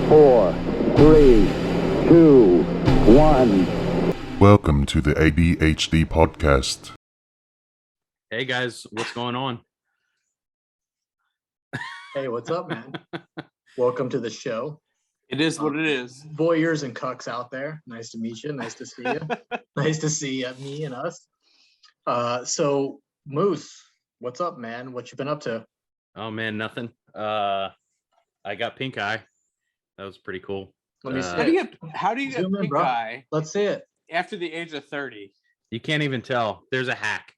4, 3, 2, 1. Welcome to the ADHD podcast. Hey guys, what's going on? Hey, what's up, man? Welcome to the show. It is what it is. Voyeurs and cucks out there. Nice to meet you. Nice to see you. Nice to see me and us. So, Moose, what's up, man? What you been up to? Oh man, nothing. I got pink eye. That was pretty cool. Let me see. How do you get Zoom in, pink bro. eye Let's see it. after the age of 30? You can't even tell. There's a hack.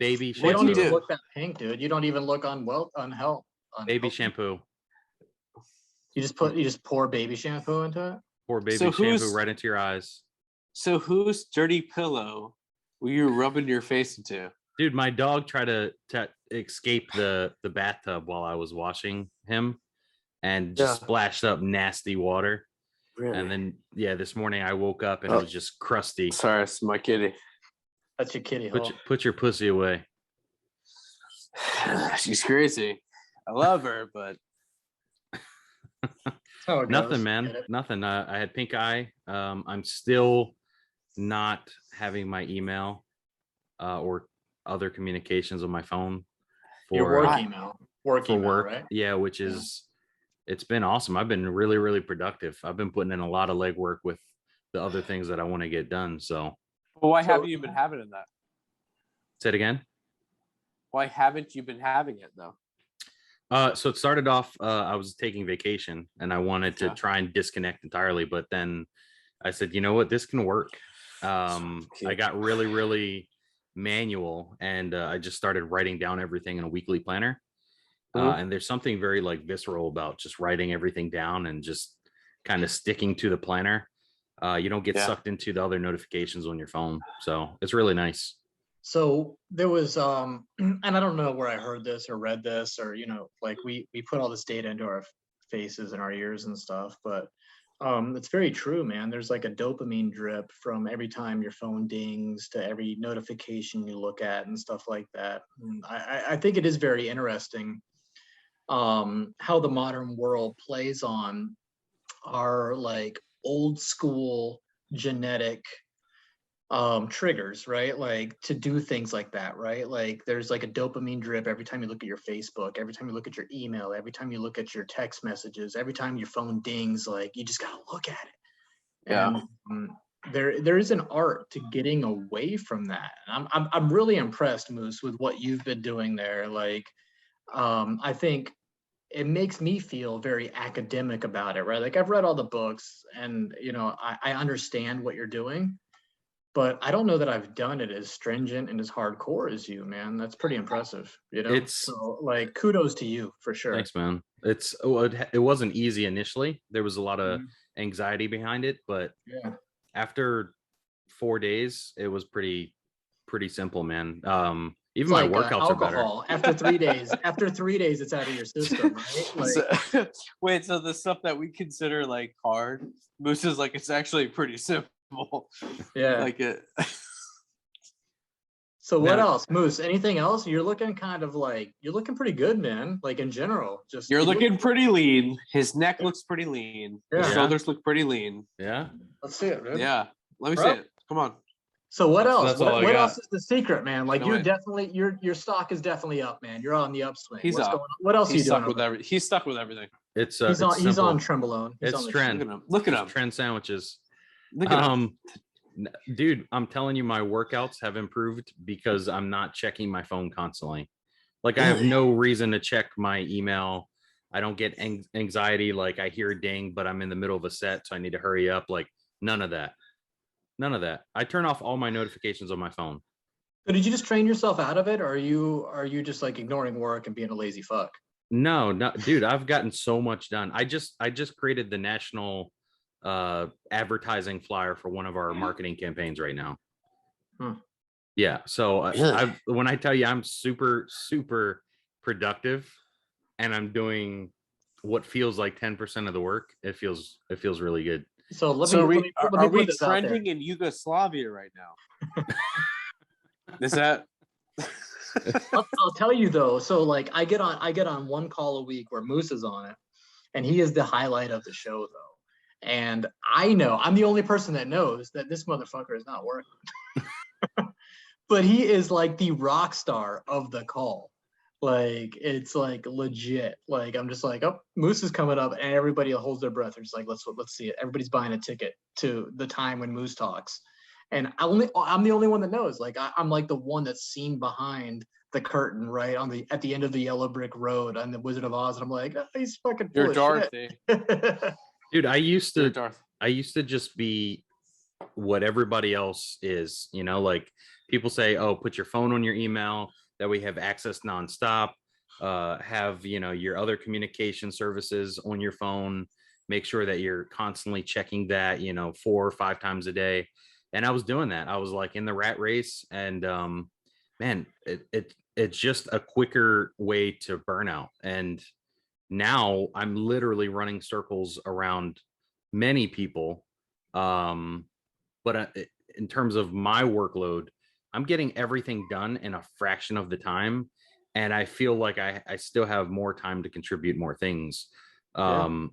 Baby You shampoo. don't even do? look that pink, dude. You don't even look on health. Baby shampoo. You just pour baby shampoo into it. Pour baby So who's- shampoo right into your eyes. So whose dirty pillow were you rubbing your face into? Dude, my dog tried to escape the bathtub while I was washing him and just splashed up nasty water. Really? And then, this morning I woke up and it was just crusty. Sorry, it's my kitty. That's your kitty hole. Put your pussy away. She's crazy. I love her, but Oh, it Nothing, goes. man. Get it? Nothing. I had pink eye. I'm still not having my email or other communications on my phone Your for work email. Work for email, work. right? Yeah, which is it's been awesome. I've been really, really productive. I've been putting in a lot of legwork with the other things that I want to get done. So why So- haven't you been having it that? say it again. Why haven't you been having it though? So it started off, I was taking vacation and I wanted to Yeah. try and disconnect entirely, but then I said, you know what, this can work. I got really, really manual and I just started writing down everything in a weekly planner. And there's something very like visceral about just writing everything down and just kind of sticking to the planner. You don't get sucked into the other notifications on your phone. So it's really nice. So there was and I don't know where I heard this or read this or like we put all this data into our faces and our ears and stuff, but it's very true, man. There's like a dopamine drip from every time your phone dings to every notification you look at and stuff like that. And I think it is very interesting how the modern world plays on our like old school genetic triggers, right? Like to do things like that, right? Like there's like a dopamine drip every time you look at your Facebook, every time you look at your email, every time you look at your text messages, every time your phone dings, like you just gotta look at it. Yeah. And there is an art to getting away from that. And I'm really impressed, Moose, with what you've been doing there. Like I think it makes me feel very academic about it, right? Like I've read all the books and I understand what you're doing. But I don't know that I've done it as stringent and as hardcore as you, man. That's pretty impressive. So like kudos to you for sure. Thanks, man. It wasn't easy initially. There was a lot of anxiety behind it, but after 4 days, it was pretty simple, man. Even my workouts are better. After 3 days, it's out of your system, right? Like, Wait, so the stuff that we consider like hard, Moose is like it's actually pretty simple. yeah. Like it. So what else, Moose? Anything else? You're looking pretty good, man. Like in general, just You're looking pretty lean. His neck looks pretty lean. His Yeah. shoulders look pretty lean. Yeah. Let's see it, dude. Yeah. Let me Bro. see it. Come on. So what else? That's all I What got. else is the secret, man? Like No, you're wait. definitely your stock is definitely up, man. You're on the upswing. He's What's up. going on? What else are you He's doing? stuck with over He's stuck with everything. It's there? He's on. it's He's simple. on Trembolone. He's It's on the trend. Look at him. Look at It's him. trend sandwiches. Look at him. Dude, I'm telling you, my workouts have improved because I'm not checking my phone constantly. Like I have no reason to check my email. I don't get anxiety. Like I hear a ding, but I'm in the middle of a set, so I need to hurry up. Like none of that. I turn off all my notifications on my phone. So did you just train yourself out of it, or are you just like ignoring work and being a lazy fuck? No, dude, I've gotten so much done. I just created the national advertising flyer for one of our marketing campaigns right now. Yeah, so when I tell you I'm super productive and I'm doing what feels like 10% of the work, it feels really good. So Are we put this out there. trending in Yugoslavia right now? Is that? I'll tell you though. So like I get on one call a week where Moose is on it, and he is the highlight of the show, though. And I know I'm the only person that knows that this motherfucker is not working. But he is like the rock star of the call. Like, it's like legit. Like, I'm just like, oh, Moose is coming up, and everybody holds their breath. They're just like, let's see it. Everybody's buying a ticket to the time when Moose talks. And I'm the only one that knows. Like, I'm like the one that's seen behind the curtain, right at the end of the yellow brick road on the Wizard of Oz. And I'm like, oh, he's fucking full You're of Dorothy. shit. Dude, I used You're to Dorothy. just be what everybody else is, like people say, oh, put your phone on your email, that we have access nonstop, have, your other communication services on your phone, make sure that you're constantly checking that, 4 or 5 times a day. And I was doing that. I was like in the rat race, and man, it's just a quicker way to burnout. And now I'm literally running circles around many people. But in terms of my workload, I'm getting everything done in a fraction of the time. And I feel like I still have more time to contribute more things. And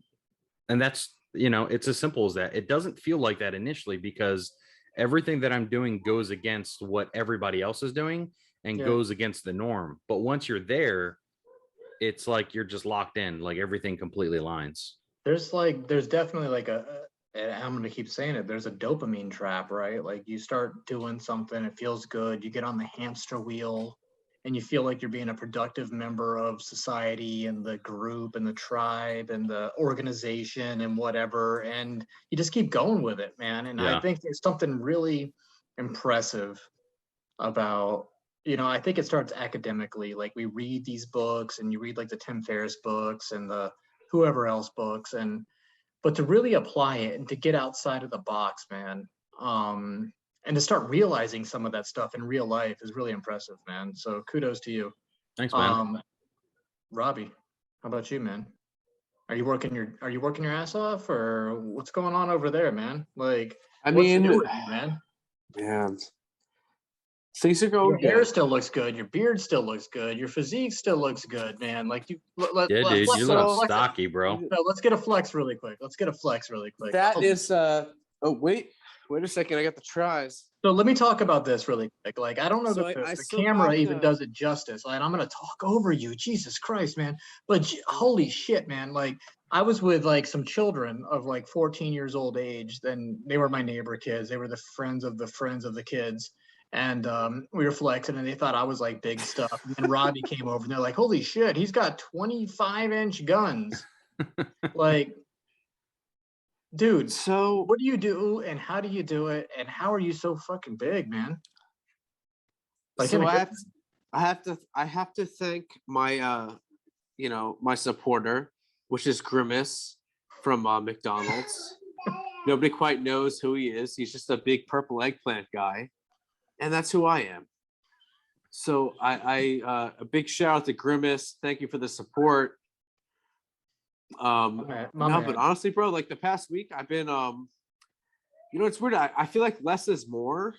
that's, it's as simple as that. It doesn't feel like that initially, because everything that I'm doing goes against what everybody else is doing and goes against the norm. But once you're there, it's like you're just locked in, like everything completely aligns. There's definitely like and I'm going to keep saying it, there's a dopamine trap, right? Like, you start doing something, it feels good, you get on the hamster wheel, and you feel like you're being a productive member of society and the group and the tribe and the organization and whatever, and you just keep going with it, man. And I think there's something really impressive about, I think it starts academically. Like, we read these books, and you read like the Tim Ferriss books and the whoever else books, but to really apply it and to get outside of the box, man, and to start realizing some of that stuff in real life is really impressive, man. So kudos to you. Thanks, man. Robbie, how about you, man? Are you working your ass off, or what's going on over there, man? Like, what's new with you, man? Yeah. Things are going Your hair still looks good. Your beard still looks good. Your physique still looks good, man. Like, dude, you're looking stocky, bro. No, let's get a flex really quick. That is oh, wait a second. I got the tries. So let me talk about this really quick. Like, I don't know So that I the still camera have even to- does it justice. Like, I'm gonna talk over you. Jesus Christ, man. But holy shit, man. Like, I was with like some children of like 14 years old age. Then they were my neighbor kids. They were the friends of the kids. And we were flexing, and they thought I was like big stuff. And then Robbie came over, and they're like, holy shit, he's got 25-inch guns. Like, dude, So what do you do, and how do you do it, and how are you so fucking big, man? Like, so I have to thank my my supporter, which is Grimace from McDonald's. Nobody quite knows who he is. He's just a big purple eggplant guy, and that's who I am. So I a big shout out to Grimace. Thank you for the support. My man. But honestly, bro, like the past week, I've been it's weird. I feel like less is more.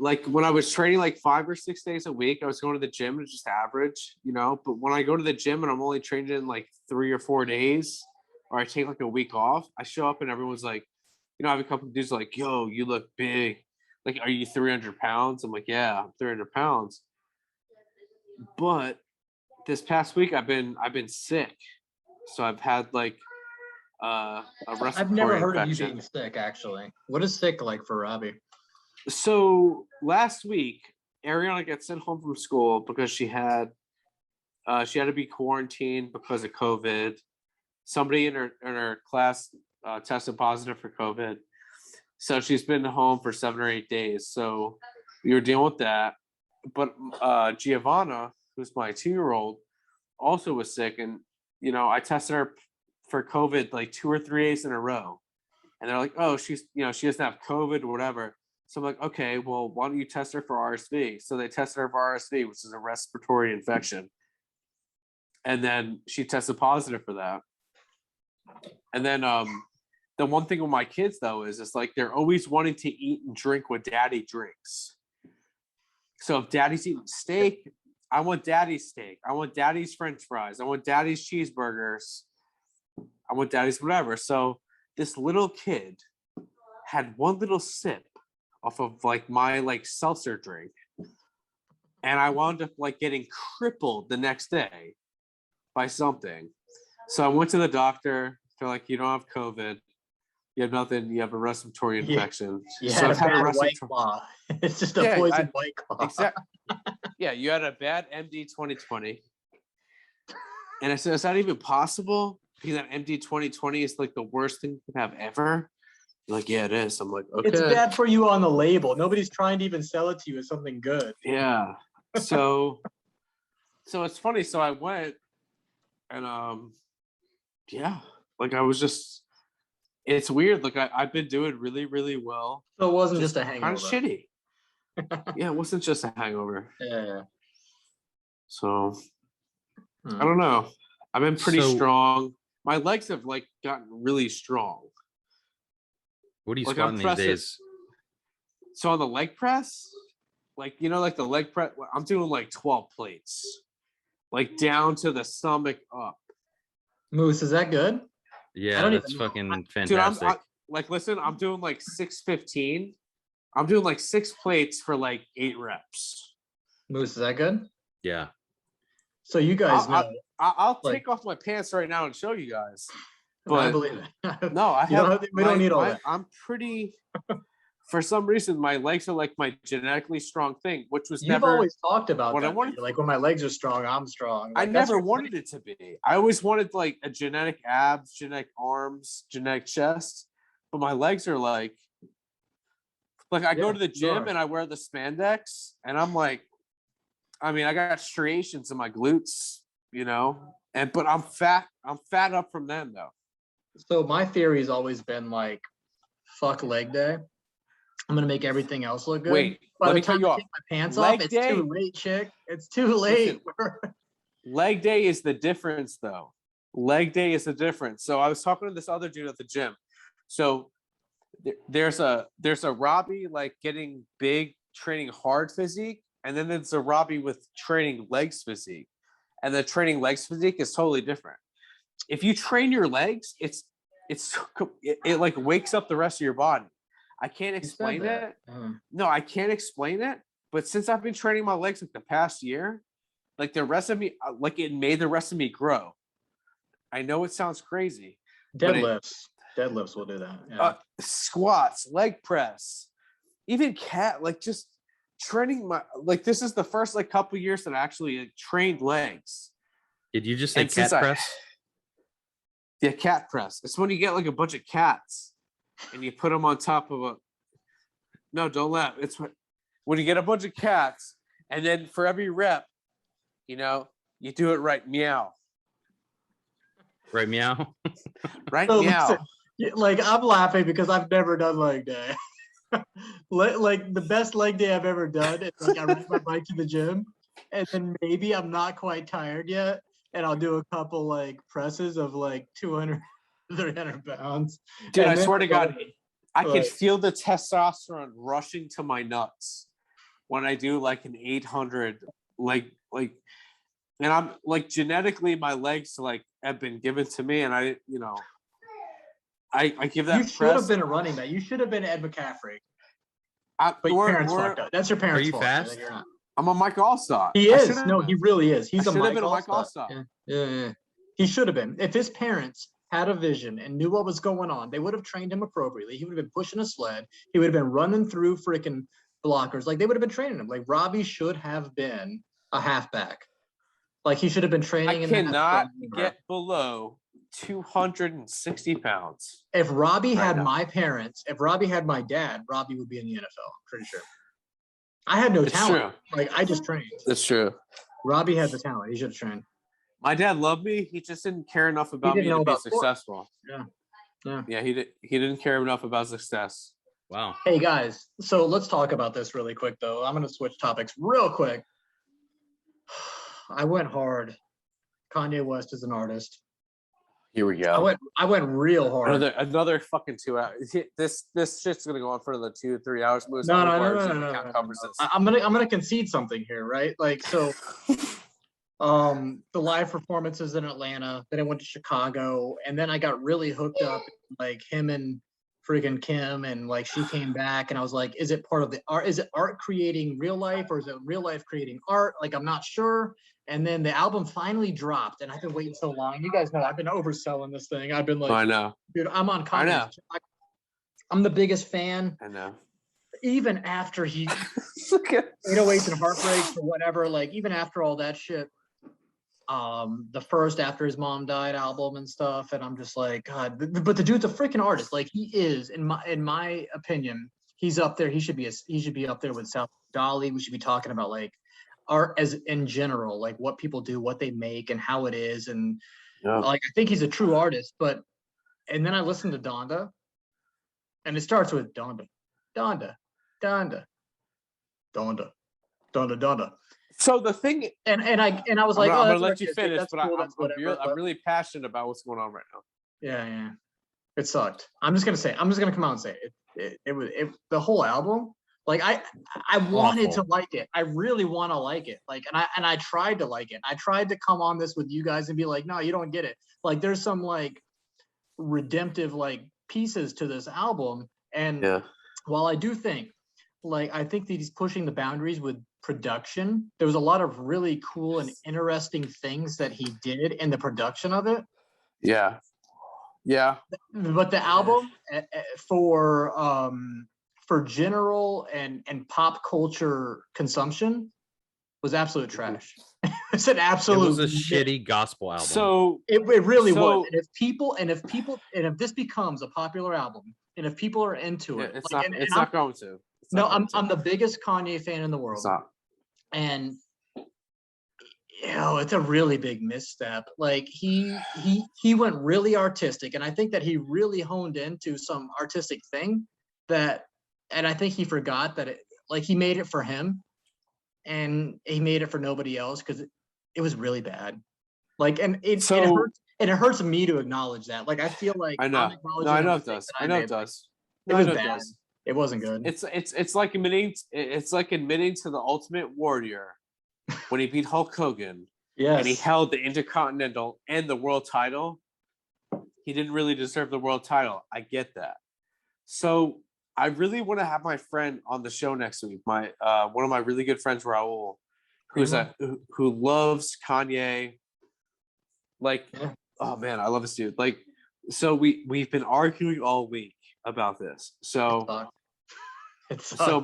Like when I was training like 5 or 6 days a week, I was going to the gym and just average, but when I go to the gym and I'm only training in like 3 or 4 days, or I take like a week off, I show up and everyone's like, I have a couple of dudes like, yo, you look big. Like, are you 300 pounds? I'm like, yeah, I'm 300 pounds. But this past week I've been sick. So I've had like a respiratory I've never heard infection. of you being sick, actually. What is sick like for Robbie? So last week, Ariana got sent home from school because she had to be quarantined because of COVID. Somebody in her class tested positive for COVID. So she's been home for 7 or 8 days. So we were dealing with that. But Giovanna, who's my 2-year-old, also was sick. And, I tested her for COVID like 2 or 3 days in a row. And they're like, oh, she's, she doesn't have COVID or whatever. So I'm like, okay, well, why don't you test her for RSV? So they tested her for RSV, which is a respiratory infection. And then she tested positive for that. And then the one thing with my kids, though, is it's like they're always wanting to eat and drink what daddy drinks. So if daddy's eating steak I want daddy's steak. I want daddy's French fries. I want daddy's cheeseburgers. I want daddy's whatever. So this little kid had one little sip off of like my like seltzer drink, and I wound up like getting crippled the next day by something. So I went to the doctor. They're like, you don't have COVID. You have nothing. You have a respiratory infection. You So had I've a had bad a White respiratory. Claw. It's just a Yeah, poison White Claw. Exactly. Yeah, you had a bad MD 2020. And I said, is that even possible? Because that MD 2020 is like the worst thing you could have ever. They're like, yeah, it is. I'm like, okay. It's bad for you on the label. Nobody's trying to even sell it to you as something good. Yeah. So it's funny. So I went and yeah, like I was just, it's weird. Like I've been doing really, really well. So it wasn't just a Kind hangover. of shitty. Yeah, it wasn't just a hangover. Yeah. So I don't know. I've been pretty strong. My legs have like gotten really strong. What are you Like, squatting I'm these pressing- days? So on the leg press, like, you know, like the leg press, I'm doing like 12 plates, like down to the stomach up. Moose, is that good? I Yeah, don't that's even know. fucking Dude, fantastic. like, listen, I'm doing like 615. I'm doing like 6 plates for like 8 reps. Moose, is that good? Yeah. So you guys I'll- know. I'll Like- take off my pants right now and show you guys. I But believe it. no, I You don't have. have- we don't need all that. I'm pretty. For some reason, my legs are like my genetically strong thing, which was You've never. always talked about what I that. wanted- You're like, when my legs are strong, I'm strong. I Like, that's never your wanted thing. it to be. I always wanted like a genetic abs, genetic arms, genetic chest, but my legs are like I go Yeah, to the you gym are. and I wear the spandex, and I'm like, I mean, I got striations in my glutes, you know, but I'm fat. I'm fat up from them though. So my theory has always been like, fuck leg day. I'm gonna make everything else look good. Wait, By let the me cut time you I off. take my pants Leg off, it's day- too late, chick. It's too late. Leg day is the difference though. Leg day is the difference. So I was talking to this other dude at the gym. So there's a Robbie like getting big, training hard physique, and then there's a Robbie with training legs physique. And the training legs physique is totally different. If you train your legs, it like wakes up the rest of your body. I can't explain it. No, I can't explain it. But since I've been training my legs like the past year, like the rest of me, like it made the rest of me grow. I know it sounds crazy. but it- Deadlifts will do that. Yeah. Squats, leg press, even like just training my, like this is the first like couple years that I actually like, trained legs. Did you just say And since cat press? Yeah, cat press. It's when you get like a bunch of cats and you put them on top of a. No, don't laugh. It's when you get a bunch of cats, and then for every rep, you know, you do it right. Meow. Right, meow. Right, So meow. listen, like I'm laughing because I've never done leg day. Like the best leg day I've ever done is like I ride my bike to the gym, and then maybe I'm not quite tired yet, and I'll do a couple like presses of like 200, 300 pounds. Dude, And I then swear to God, I can Right. feel the testosterone rushing to my nuts when I do like an 800, like, and I'm like genetically, my legs like have been given to me, and I, you know, I give that. You should have been a running back. You should have been Ed McCaffrey, but your parents fucked up. That's your parents' you fault. fast? That you're not. I'm a Mike Allstar. He I is. should've- No, he really is. He's I a should have Mike been a Mike All-Star. Allstar. Yeah. He should have been. If his parents had a vision and knew what was going on, they would have trained him appropriately. He would have been pushing a sled. He would have been running through freaking blockers. Like they would have been training him. Like Robbie should have been a halfback. Like he should have been training. I in that cannot from- get below 260 pounds. If Robbie right had now. my parents, if Robbie had my dad, Robbie would be in the NFL. I'm pretty sure. I had no It's talent. true. Like I just trained. That's true. Robbie had the talent. He should have trained. My dad loved me. He just didn't care enough about me didn't know to be about sports. successful. Yeah. Yeah, he didn't care enough about success. Wow. Hey guys, so let's talk about this really quick though. I'm gonna switch topics real quick. I went hard. Kanye West is an artist. Here we go. I went real hard. Another fucking 2 hours. This shit's gonna go on for another 2 to 3 hours. No. I'm gonna concede something here, right? Like, so the live performances in Atlanta, then I went to Chicago, and then I got really hooked up, like him and freaking Kim, and like she came back, and I was like, is it part of the art? Is it art creating real life, or is it real life creating art? Like, I'm not sure. And then the album finally dropped, and I've been waiting so long. You guys know I've been overselling this thing. I've been like, I know, dude, I'm on I know. comments. I'm the biggest fan. I know. Even after he 808s and Heartbreaks or whatever, like even after all that shit, the first After His Mom Died album and stuff, and I'm just like, God, but the dude's a freaking artist. Like, he is, in my opinion, he's up there. He should be up there with South Dolly. We should be talking about like art as in general, like what people do, what they make, and how it is, and like I think he's a true artist. But and then I listened to Donda, and it starts with Donda. So the thing, and I was like, I'm gonna that's let you artistic, finish, that's but cool, that's whatever, I'm really passionate about what's going on right now. Yeah, it sucked. I'm just gonna come out and say it the whole album. Like I wanted to like it. I really want to like it. Like, and I tried to like it. I tried to come on this with you guys and be like, no, you don't get it. Like, there's some like redemptive like pieces to this album, and while I do think, like, I think that he's pushing the boundaries with production. There was a lot of really cool and interesting things that he did in the production of it. Yeah. But the album for general and pop culture consumption was absolute trash. It's an absolute. It was a shitty gospel album. So it really was. And if this becomes a popular album, and if people are into it, it's like, not going to. I'm the biggest Kanye fan in the world. It's not. And it's a really big misstep. Like, he went really artistic, and I think that he really honed into some artistic thing and I think he forgot that he made it for him, and he made it for nobody else, because it was really bad. Like, and it hurts me to acknowledge that. Like, I feel like I know. No, I know it does. I know it does. It was bad. It wasn't good. It's like admitting to the Ultimate Warrior when he beat Hulk Hogan. Yes. And he held the Intercontinental and the World title. He didn't really deserve the World title. I get that. So I really want to have my friend on the show next week. My one of my really good friends, Raul, who loves Kanye. Like, oh man, I love this dude. Like, so we've been arguing all week about this. So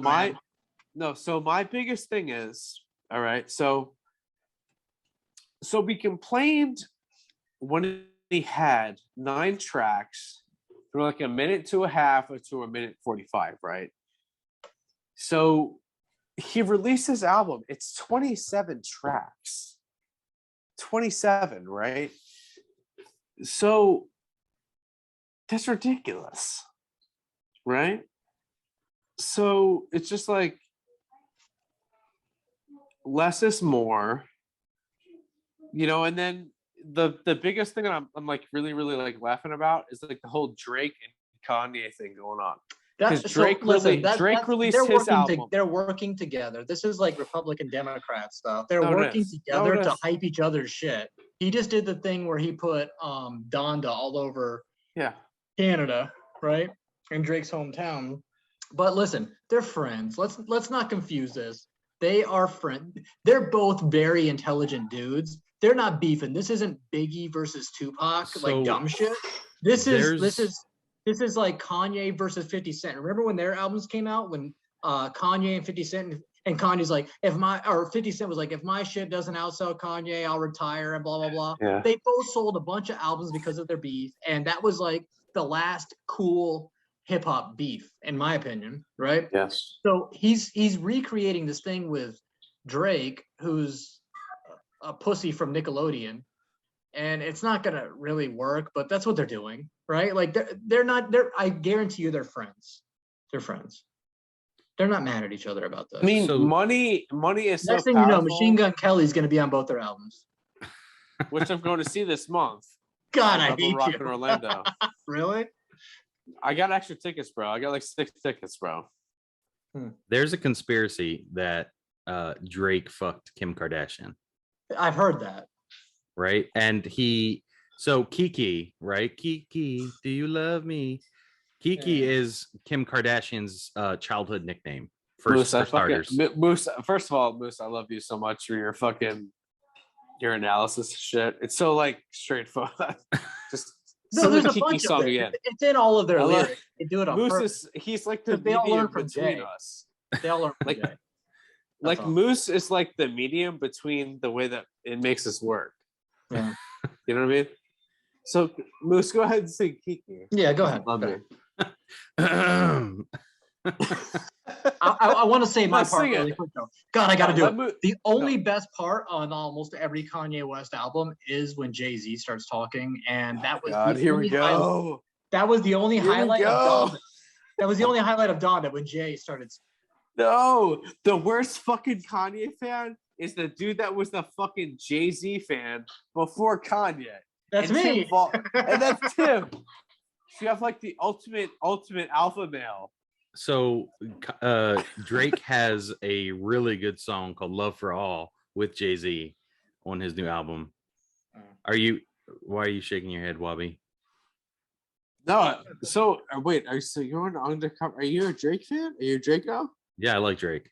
my biggest thing is, all right, so we complained when he had 9 tracks for like a minute to a half or to a minute 45, right? So he released his album. It's 27 tracks. 27, right? So that's ridiculous, right? So it's just like less is more, and then the biggest thing that I'm like really like laughing about is like the whole Drake and Kanye thing going on. Because Drake released his album. They're working together. This is like Republican Democrat stuff. They're working together to hype each other's shit. He just did the thing where he put Donda all over Canada, right? And Drake's hometown. But listen, they're friends. Let's not confuse this. They are friends. They're both very intelligent dudes. They're not beefing. This isn't Biggie versus Tupac, like dumb shit. This is like Kanye versus 50 Cent. Remember when their albums came out, when Kanye and 50 Cent, and Kanye's like, 50 Cent was like, if my shit doesn't outsell Kanye, I'll retire, and blah, blah, blah. Yeah. They both sold a bunch of albums because of their beef. And that was like the last cool hip hop beef, in my opinion, right? Yes. So he's recreating this thing with Drake, who's a pussy from Nickelodeon, and it's not gonna really work, but that's what they're doing, right? Like they're I guarantee you they're friends. They're friends. They're not mad at each other about this. I mean, money is next so thing powerful, you know, Machine Gun Kelly's gonna be on both their albums. which I'm going to see this month. God, I Double hate Rock you. in Orlando. Really? I got extra tickets, bro. I got like 6 tickets, bro. There's a conspiracy that Drake fucked Kim Kardashian, I've heard that. right? And Kiki, right? Kiki, do you love me? Kiki is Kim Kardashian's childhood nickname. For starters. Moose. First of all, Moose, I love you so much for your analysis of shit. It's so like straightforward. Just No, there's a Kiki bunch song of it. again. It's in all of their I love- lyrics. They do it on Moose purpose. he's like the They all learn medium from between Jay. us. They all learn from Like- Jay. Like all. Moose is like the medium between the way that it makes us work. Yeah. You know what I mean? So Moose, go ahead and sing Kiki. Yeah, go ahead. Love Go me. ahead. I want to say my No, part sing it. really quick though. God, I got to do Let it. Mo- The only best part on almost every Kanye West album is when Jay-Z starts talking, and that was God, the here only we go. that was the only Here we highlight go. of Donda. That was the only highlight of Donda when Jay started. No, the worst fucking Kanye fan is the dude that was the fucking Jay-Z fan before Kanye. That's and me. And that's Tim. You have like the ultimate alpha male. So Drake has a really good song called Love for All with Jay-Z on his new album. Why are you shaking your head, Wabi? No, so wait, so you're an undercover? Are you a Drake fan? Are you a Draco? Yeah, I like Drake.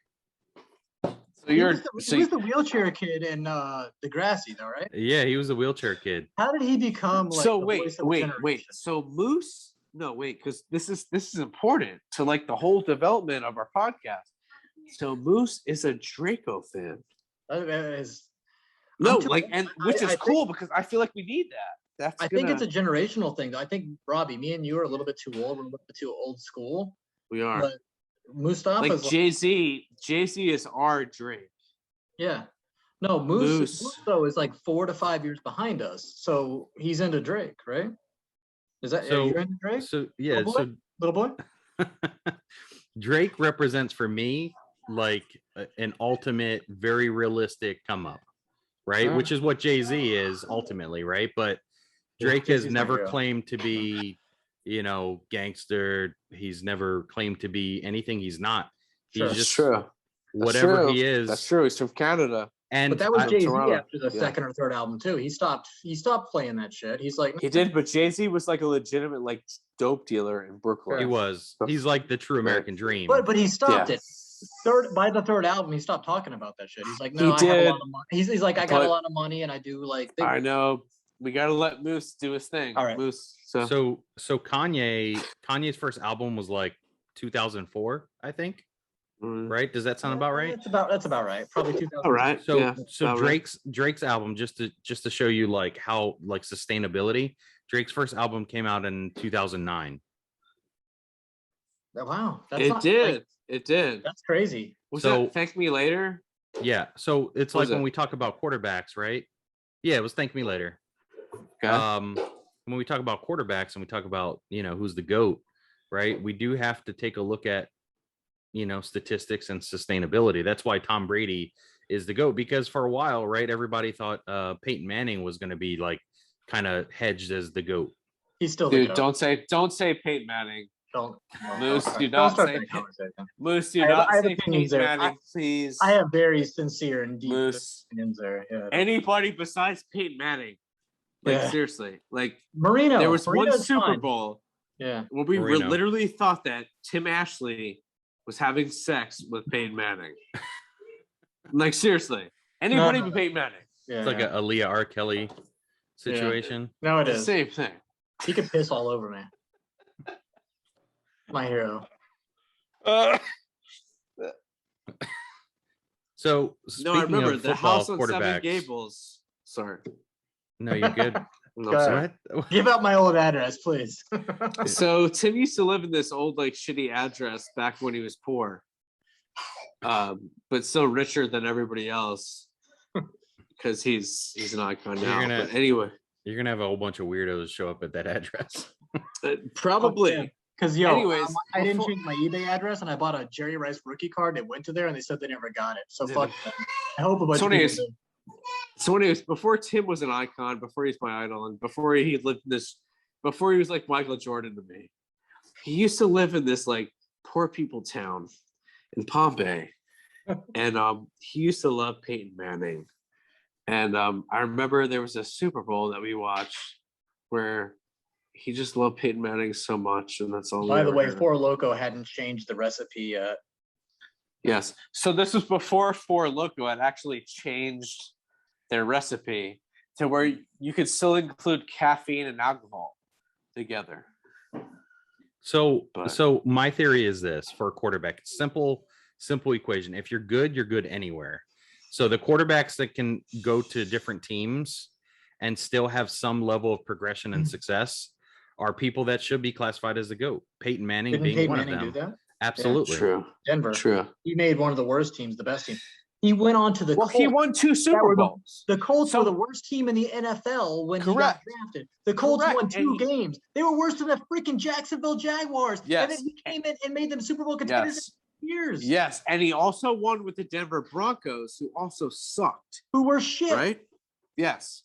So He you're was the wheelchair kid in Degrassi, though, right? Yeah, he was a wheelchair kid. How did he become like? so the wait, voice of a wait. generation? So Moose? No, wait, because this is important to like the whole development of our podcast. So Moose is a Draco fan. That is. No, I'm too- like, and which is I cool because I feel like we need that. I think it's a generational thing. Though. I think Robbie, me and you are a little bit too old. We're a little bit too old school. we are But Mustafa's like Jay-Z is our Drake. yeah. No, Moose though is like 4 to 5 years behind us. So he's into Drake, right? Is that are you into Drake? So yeah, Little boy? Drake represents for me like an ultimate, very realistic come up, right? Sure. Which is what Jay-Z is ultimately, right? But Drake has Jay-Z's my never hero. claimed to be, gangster. He's never claimed to be anything he's not. Sure. He's That's just true. whatever he is. That's true. He's from Canada. And But that was Jay-Z Toronto. after the second or third album too. He stopped playing that shit. He's like He did, but Jay-Z was like a legitimate like dope dealer in Brooklyn. he was. He's like the true American dream. but he stopped Yeah. it. By the third album, he stopped talking about that shit. He's like, no, He I have a did. lot of money. He's like, I got a But- lot of money and I do like things. I know. We gotta let Moose do his thing. All right. Moose. So Kanye's first album was like 2004, I think. Right? Does that sound about right? That's about right. Probably 2000. All right. So yeah, about right. Drake's album, just to show you like how like sustainability. Drake's first album came out in 2009. Wow. That's It not, did. like, It did. that's crazy. Was So- that Thank Me Later? Yeah. So it's What like was when it? we talk about quarterbacks, right? Yeah, it was Thank Me Later. Okay. When we talk about quarterbacks and we talk about, who's the GOAT, right? We do have to take a look at, statistics and sustainability. That's why Tom Brady is the GOAT, because for a while, right, everybody thought Peyton Manning was going to be like kind of hedged as the GOAT. He's still the Dude, goat. don't say Peyton Manning. Don't Moose, do don't not start say that conversation. Moose, do I have- not I have say opinions Peyton there. Manning, please. I have very sincere and deep Moose. opinions there. Yeah. Anybody besides Peyton Manning. Like Yeah. seriously. Like Marino. there was one Marino's Super fine. Bowl Yeah. where we Marino. literally thought that Tim Ashley was having sex with Peyton Manning. Like seriously. Anybody No. but Peyton Manning. Yeah. It's like a Aaliyah R. Kelly situation. No, it It's the is. same thing. He could piss all over me. My hero. So No, I speaking remember of the football house on Seven quarterbacks, Gables. Sorry. no, you're good. No, Go sorry. ahead. What? Give out my old address, please. So Tim used to live in this old like shitty address back when he was poor, but still richer than everybody else because he's an icon You're now. gonna- But anyway, You're gonna have a whole bunch of weirdos show up at that address. probably. Because Anyways, I didn't before- change my eBay address and I bought a Jerry Rice rookie card. They went to there and they said they never got it. So Did fuck them. I hope a bunch Tony, of people do. So anyways, before Tim was an icon, before he's my idol, and before he lived in this, before he was like Michael Jordan to me, he used to live in this like poor people town in Palm Bay. And he used to love Peyton Manning. And I remember there was a Super Bowl that we watched where he just loved Peyton Manning so much, and that's all. By the way, Four Loko hadn't changed the recipe yet. Yes. So this was before Four Loko had actually changed their recipe to where you could still include caffeine and alcohol together. So my theory is this for a quarterback: simple equation. If you're good anywhere. So the quarterbacks that can go to different teams and still have some level of progression and success are people that should be classified as the GOAT. Peyton Manning being Peyton one Manning of them. do that? Absolutely. Yeah, true. Denver. True. He made one of the worst teams the best team. He went on to the Colts. He won 2 Super Bowls. The Colts were the worst team in the NFL when he got drafted. The Colts won 2 games. They were worse than the freaking Jacksonville Jaguars. Yes. And then he came in and made them Super Bowl contenders in years. Yes. And he also won with the Denver Broncos, who also sucked. Who were shit. Right? Yes.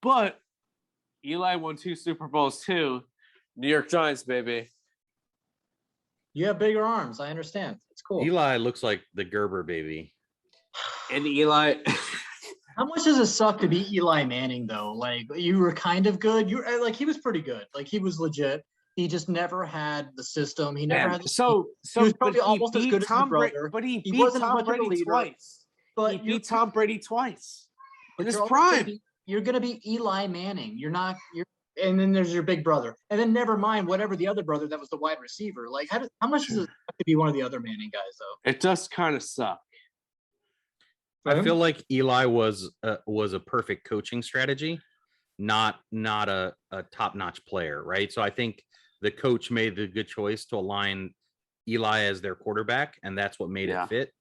But Eli won 2 Super Bowls too. New York Giants, baby. You have bigger arms. I understand. It's cool. Eli looks like the Gerber baby. And Eli. How much does it suck to be Eli Manning, though? Like, you were kind of good. You like, he was pretty good. Like, he was legit. He just never had the system. He never had the he was probably almost as good as his brother. But he beat wasn't Tom much of a Brady leader, twice. But he beat Tom Brady twice in his you're prime. You're going to be Eli Manning. And then there's your big brother. And then never mind whatever the other brother that was the wide receiver. Like, how much does it have to be one of the other Manning guys, though? It does kind of suck. I feel like Eli was a perfect coaching strategy, not a top-notch player, right? So I think the coach made the good choice to align Eli as their quarterback, and that's what made it fit.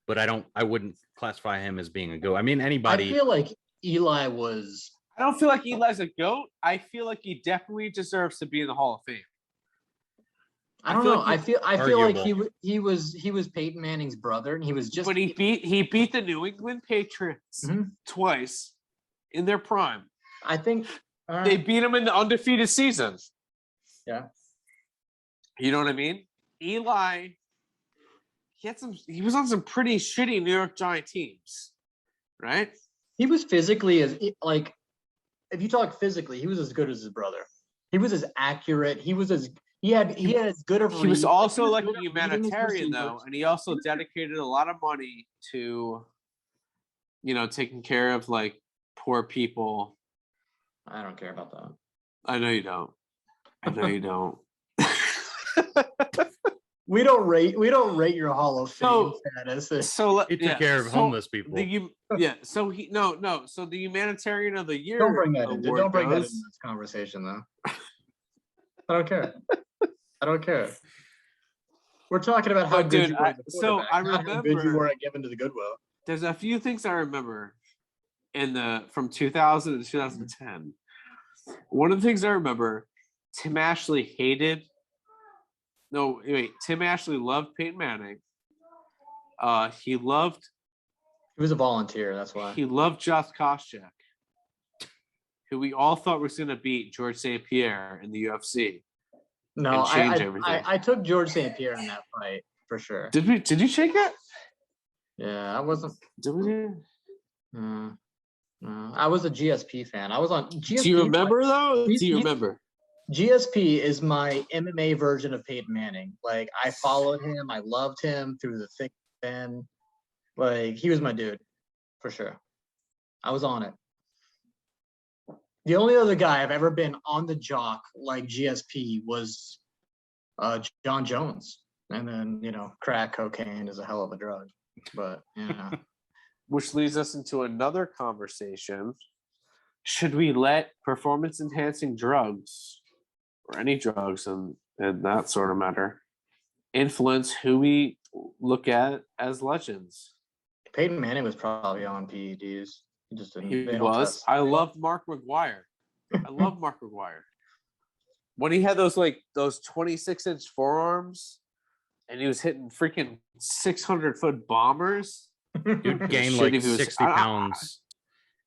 But I wouldn't classify him as being a GOAT. I mean, anybody. I feel like Eli was. I don't feel like Eli's a GOAT. I feel like he definitely deserves to be in the Hall of Fame. I don't know. I feel like he was Peyton Manning's brother, and he was just. But he beat the New England Patriots twice in their prime. I think they beat him in the undefeated season. Yeah. You know what I mean? Eli. He was on some pretty shitty New York Giant teams, right? He was physically if you talk physically, he was as good as his brother. He was as accurate. He had as good of. He was also like a humanitarian though, and he also dedicated a lot of money to, taking care of like poor people. I don't care about that. I know you don't. We don't rate your Hall of Fame status. So he took care of homeless people. So the humanitarian of the year. Don't bring that into this conversation, though. I don't care. We're talking about how good you were. I remember how good you were at giving to the Goodwill. There's a few things I remember from 2000 to 2010. One of the things I remember, Tim Ashley loved Peyton Manning. He was a volunteer, that's why. He loved Josh Koscheck, who we all thought was going to beat George St. Pierre in the UFC. No, I took George St. Pierre in that fight for sure. Did you take it? Yeah, I wasn't. Did we? No, I was a GSP fan. I was on GSP. Do you remember though? Do you remember? GSP is my MMA version of Peyton Manning. Like, I followed him. I loved him through the thick and thin. Like, he was my dude, for sure. I was on it. The only other guy I've ever been on the jock like GSP was John Jones. And then, crack cocaine is a hell of a drug. But, Which leads us into another conversation. Should we let performance-enhancing drugs or any drugs and that sort of matter influence who we look at as legends? Peyton Manning was probably on PEDs. He just didn't. He was. I love Mark McGuire. When he had those 26-inch forearms and he was hitting freaking 600-foot bombers. Dude gained like 60 pounds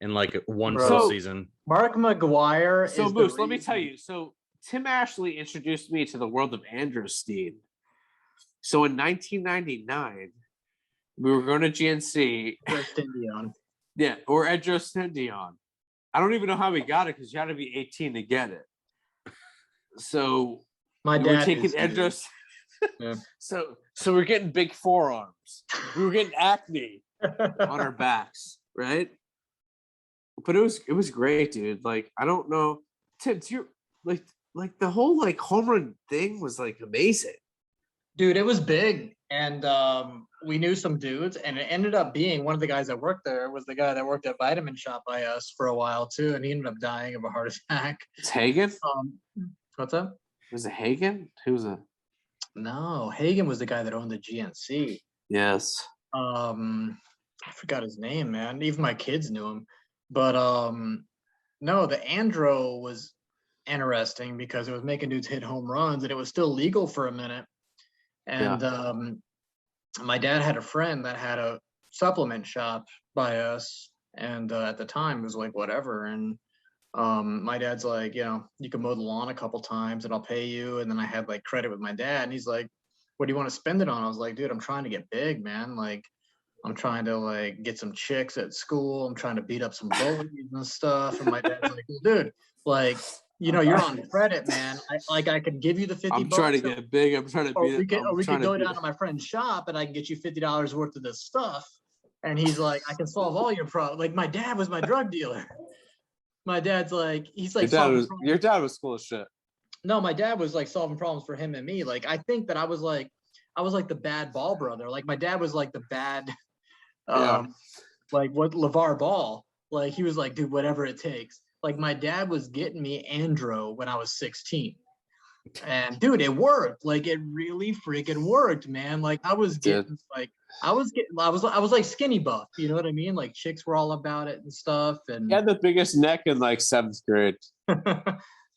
in like one Bro. full So- season. Mark McGuire So is Moose, the let me tell reason- you. So Tim Ashley introduced me to the world of Androstein. So in 1999, we were going to GNC. Dion. Yeah, or Androstendion. I don't even know how we got it because you had to be 18 to get it. So My we were dad taking is Indian. Andros. Yeah. So we're getting big forearms. We were getting acne on our backs, right? But it was great, dude. Like, I don't know. Tim, you're like the whole like home run thing was like amazing. Dude, it was big. And we knew some dudes, and it ended up being one of the guys that worked there was the guy that worked at Vitamin Shop by us for a while too, and he ended up dying of a heart attack. It's Hagen? What's up? Was it Hagen? Who was it? No, Hagen was the guy that owned the GNC. Yes. I forgot his name, man. Even my kids knew him. But no, the Andro was interesting because it was making dudes hit home runs, and it was still legal for a minute. And my dad had a friend that had a supplement shop by us, and at the time it was like whatever. And my dad's like, you know, you can mow the lawn a couple times and I'll pay you. And then I had like credit with my dad, and he's like, what do you want to spend it on? I was like, dude, I'm trying to get big, man. Like, I'm trying to like get some chicks at school. I'm trying to beat up some bullies and stuff. And my dad's like, well, dude, like, you know, you're on credit, man. I can give you the 50 I'm bucks. trying to get big. I'm trying to Or beat we it. could, I'm we trying could go beat down it. to my friend's shop and I can get you $50 worth of this stuff. And he's like, I can solve all your problems. Like, my dad was my drug dealer. My dad's like, he's like, Your dad was cool as shit. no, my dad was like solving problems for him and me. Like, I think that I was like the bad Ball brother. Like, my dad was like the bad, Yeah. like what LeVar Ball. Like, he was like, dude, whatever it takes. Like, my dad was getting me Andro when I was 16. And dude, it worked. Like, it really freaking worked, man. Like, I was getting I was like skinny buff, you know what I mean? Like, chicks were all about it and stuff. And He had the biggest neck in like 7th grade.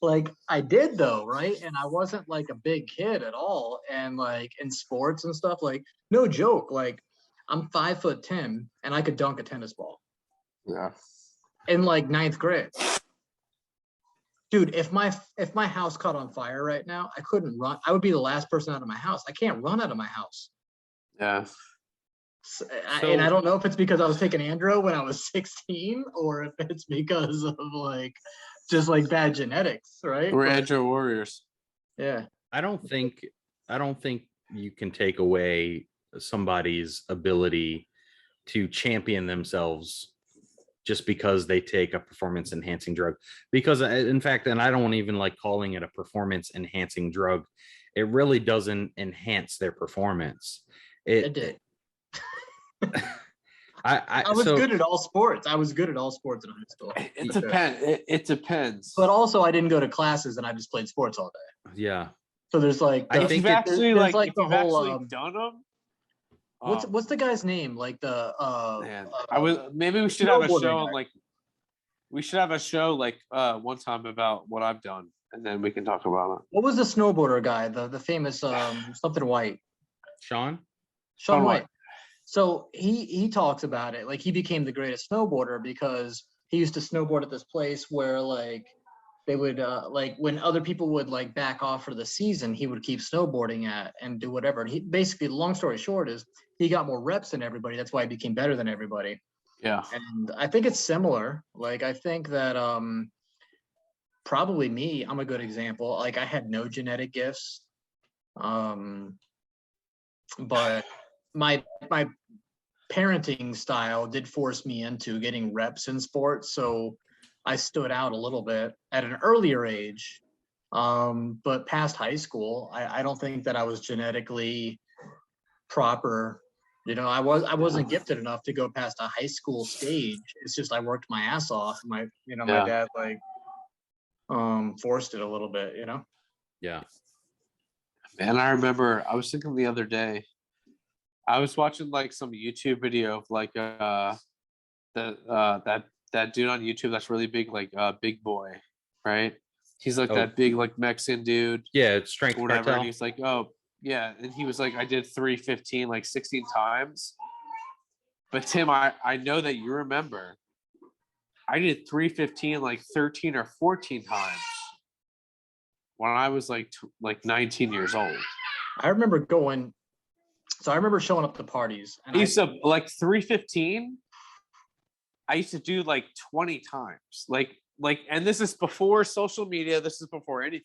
like, I did though, right? And I wasn't like a big kid at all. And like in sports and stuff, like, no joke, like I'm 5'10" and I could dunk a tennis ball Yeah. in like 9th grade. Dude, if my house caught on fire right now, I couldn't run. I would be the last person out of my house. I can't run out of my house. Yeah. And I don't know if it's because I was taking Andro when I was 16 or if it's because of like just like bad genetics, right? We're But, Andrew Warriors. yeah. I don't think you can take away somebody's ability to champion themselves just because they take a performance enhancing drug. Because in fact, and I don't even like calling it a performance enhancing drug, it really doesn't enhance their performance. It did. I was good at all sports. I was good at all sports in high school. It depends. It depends. But also, I didn't go to classes and I just played sports all day. Yeah. So there's like, I if think you've actually there's like, if the you've whole, actually done them, what's the guy's name? Like the man, I was maybe we should have a snowboarding show guy. on like we should have a show like one time about what I've done, and then we can talk about it. What was the snowboarder guy? The famous something White. Shaun White. So he talks about it. Like, he became the greatest snowboarder because he used to snowboard at this place where like they would like when other people would like back off for the season, he would keep snowboarding at and do whatever. And he basically, long story short, is he got more reps than everybody. That's why he became better than everybody. Yeah. And I think it's similar. Like, I think that probably me, I'm a good example. Like, I had no genetic gifts. But my parenting style did force me into getting reps in sports. So I stood out a little bit at an earlier age. But past high school, I don't think that I was genetically proper. You know, I wasn't gifted enough to go past a high school stage. It's just I worked my ass off. My dad like forced it a little bit, you know? Yeah. Man, I remember I was thinking the other day, I was watching like some YouTube video of like that dude on YouTube that's really big, like Big Boy, right? He's like that big like Mexican dude. Yeah, it's strength or whatever. cartel. And he's like, oh yeah. And he was like, I did 315 like 16 times. But Tim, I know that you remember I did 315 like 13 or 14 times when I was like 19 years old. I remember going. So I remember showing up to parties, and I used to like 315. I used to do like 20 times, and this is before social media. This is before anything.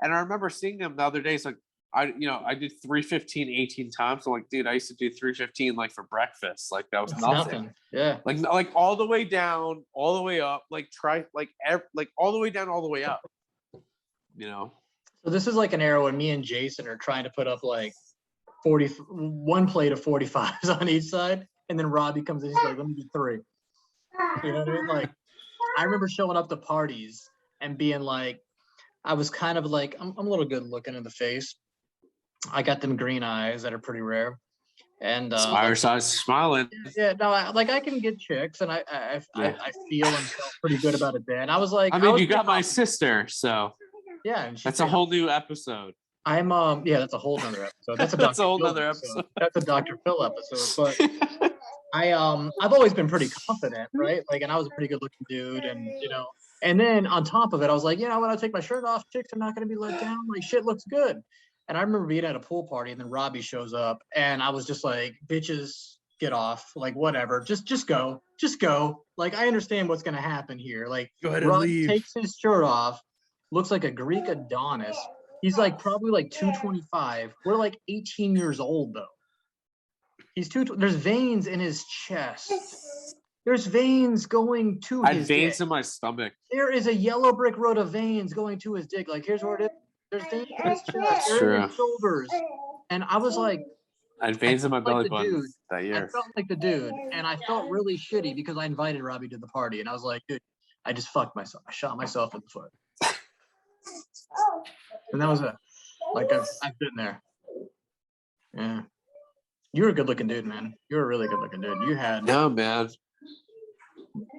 And I remember seeing them the other day. It's like I did 315 18 times. I'm like, dude, I used to do 315 like for breakfast. Like that was nothing. Yeah. Like all the way down, all the way up. Like all the way down, all the way up. You know. So this is like an era when me and Jason are trying to put up like one plate of 45s on each side, and then Robbie comes in, he's like, let me do 3. You know what I mean? Like, I remember showing up to parties and being like, I was kind of like, I'm a little good looking in the face. I got them green eyes that are pretty rare. And Irish eyes smiling. Yeah, no, I can get chicks, and I feel and felt pretty good about it then. I was like, I mean, you got my sister, so yeah, and that's a whole new episode. I'm yeah, that's a whole nother episode. That's a That's a whole Phil nother episode. That's a Dr. Phil episode. But I've always been pretty confident, right? Like, and I was a pretty good looking dude, and and then on top of it, I was like, when I take my shirt off, chicks are not gonna be let down. Like, shit looks good. And I remember being at a pool party, and then Robbie shows up, and I was just like, bitches, get off, like whatever, just go. Like, I understand what's gonna happen here. Like, Go ahead and Robbie leave. takes his shirt off, looks like a Greek Adonis. He's like probably like 225. We're like 18 years old though. There's veins in his chest. There's veins going to I had his veins dick. in my stomach. There is a yellow brick road of veins going to his dick. Like, here's where it is. There's veins in his chest. They're in his shoulders. And I was like, I had veins in my belly like the button dude. that I year. felt like the dude, and I felt really shitty because I invited Robbie to the party, and I was like, dude, I just fucked myself. I shot myself in the foot. And that was it. Like, I've been there. Yeah. You were a good looking dude, man. You were a really good looking dude. You had No, man.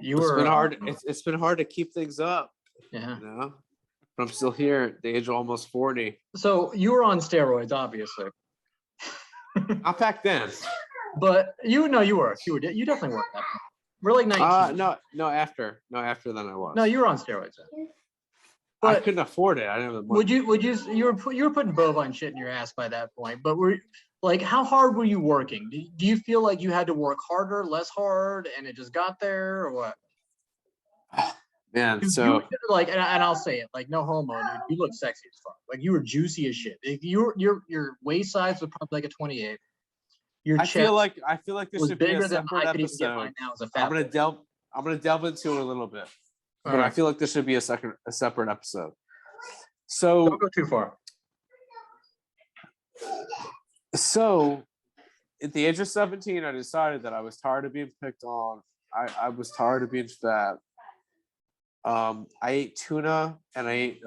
you It's were been hard. It's been hard to keep things up. Yeah. You know? But I'm still here at the age of almost 40. So you were on steroids, obviously. Not back then. But you were. You definitely were at that point. We're like 19. No, after then I was. No, you were on steroids then. I But couldn't afford it. I didn't have the money. you were putting bovine shit in your ass by that point, but how hard were you working? Do you feel like you had to work harder, less hard, and it just got there, or what? Man, so and I'll say it, like, no homo, dude. You look sexy as fuck. Like, you were juicy as shit. If your waist size was probably like a 28. Your chest I feel like this was should be bigger a than separate I could even get episode. mine now as a fat I'm gonna boy. delve into it a little bit. All But I right. feel like this should be a separate episode. Don't So go too far. at the age of 17, I decided that I was tired of being picked on. I was tired of being fat. I ate tuna and I ate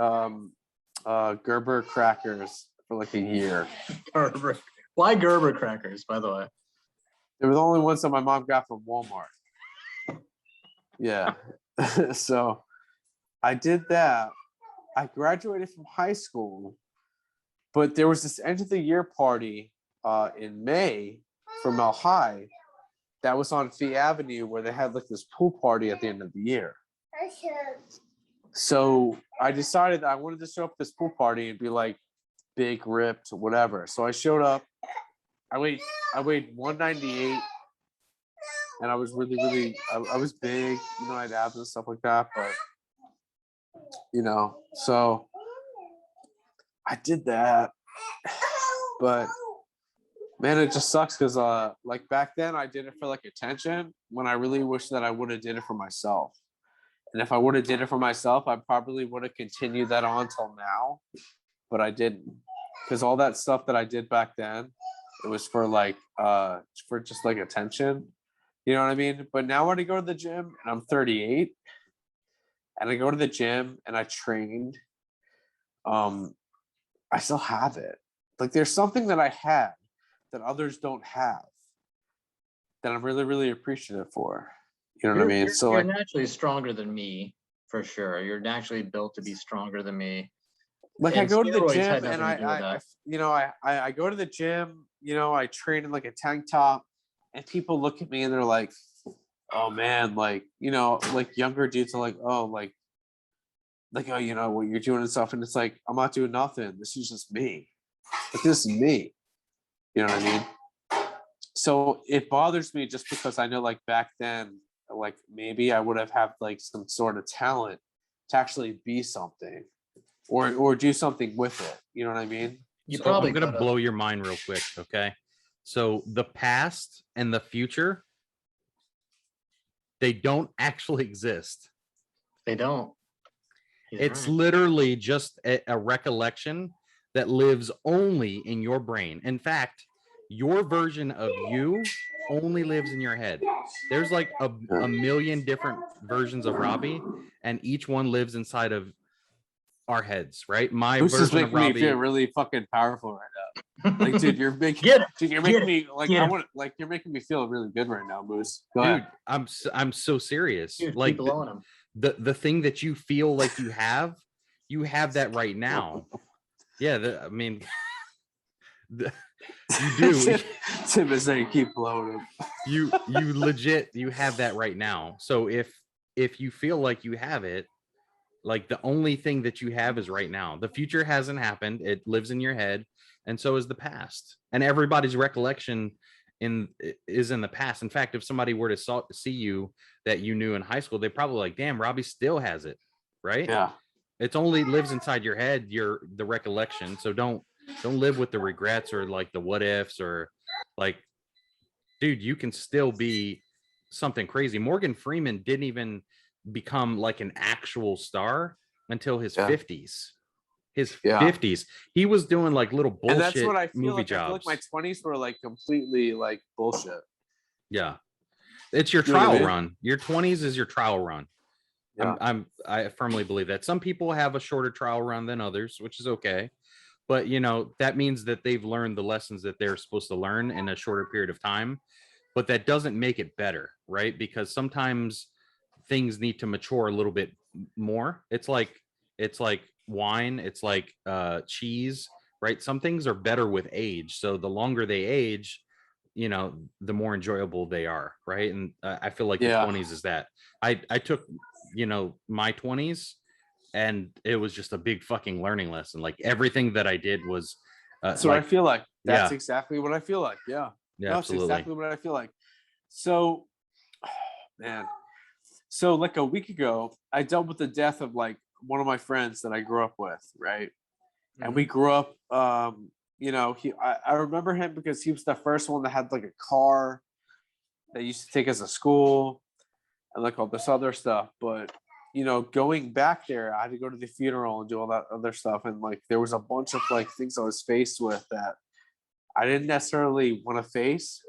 Gerber crackers for like a year. Gerber. Why Gerber crackers, by the way? They were the only ones that my mom got from Walmart. Yeah. So I did that. I graduated from high school, but there was this end of the year party in May for Mel High that was on Fee Avenue where they had like this pool party at the end of the year. So I decided that I wanted to show up at this pool party and be like big, ripped, whatever. So I showed up. I weighed 198, and I was really I was big, I had abs and stuff like that, but so I did that. But man, it just sucks because like back then I did it for like attention when I really wish that I would have did it for myself. And if I would have did it for myself, I probably would have continued that on till now, but I didn't, because all that stuff that I did back then, it was for like for just like attention, you know what I mean? But now when I go to the gym and I'm 38 and I go to the gym and I trained, I still have it. Like, there's something that I had that others don't have that I'm really appreciative for. You know what I mean? So you're like, naturally stronger than me, for sure. You're naturally built to be stronger than me. like I And go to the steroids gym had and nothing to do with I go to the gym, I train in like a tank top, and people look at me and they're like, oh man, like, you know, like younger dudes are like, oh, oh, you know what you're doing and stuff, and it's like, I'm not doing nothing. This is just me. Like, this is me. You know what I mean? So it bothers me just because I know, like, back then, like, maybe I would have had like some sort of talent to actually be something or do something with it. You know what I mean? You So probably I'm gonna could've. blow your mind real quick, okay? So the past and the future, they don't actually exist. They don't. He's It's right. literally just a recollection that lives only in your brain. In fact, your version of you only lives in your head. There's like a million different versions of Robbie, and each one lives inside of our heads, right? My This is version of making me feel Robbie. really fucking powerful right now. Like, dude, you're making, Get it. dude, you're Get making it. me like, Get I it. want, like, you're making me feel really good right now, Moose. Go Dude, ahead. I'm so serious. Dude, Like keep blowing him. the thing that you feel like you have that right now. Yeah, I mean, you do. Tim is saying, keep blowing him. You legit, you have that right now. So if you feel like you have it, like the only thing that you have is right now. The future hasn't happened. It lives in your head, and so is the past. And everybody's recollection is in the past. In fact, if somebody were to see you that you knew in high school, they probably like, damn, Robbie still has it, right? Yeah. It's only lives inside your head, the recollection. So don't live with the regrets or like the what ifs or like, dude, you can still be something crazy. Morgan Freeman didn't even become like an actual star until his 50s. His 50s. He was doing like little bullshit and that's what I feel movie like. jobs. I feel like my 20s were like completely like bullshit. Yeah. It's your You know what I trial mean? run. Your 20s is your trial run. Yeah. I firmly believe that. Some people have a shorter trial run than others, which is okay. But you know, that means that they've learned the lessons that they're supposed to learn in a shorter period of time. But that doesn't make it better, right? Because sometimes things need to mature a little bit more. It's like wine, it's like cheese, right? Some things are better with age. So the longer they age, you know, the more enjoyable they are, right? And I feel like the 20s is that. I took, you know, my 20s, and it was just a big fucking learning lesson. Like everything that I did was So like, I feel like that's yeah. exactly what I feel like. Yeah. Yeah, That's absolutely. exactly what I feel like. So, man. So like a week ago, I dealt with the death of like one of my friends that I grew up with, right? And we grew up, you know, I remember him because he was the first one that had like a car that used to take us to school and like all this other stuff. But, you know, going back there, I had to go to the funeral and do all that other stuff. And like, there was a bunch of like things I was faced with that I didn't necessarily want to face,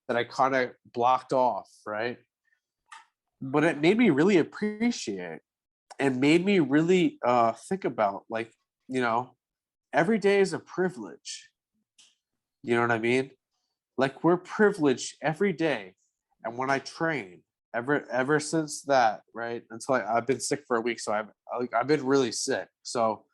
that I kind of blocked off, right? But it made me really appreciate and made me really think about, like, you know, every day is a privilege. You know what I mean? Like, we're privileged every day. And when I train, ever since that, right, until I've been sick for a week, so I've been really sick. So,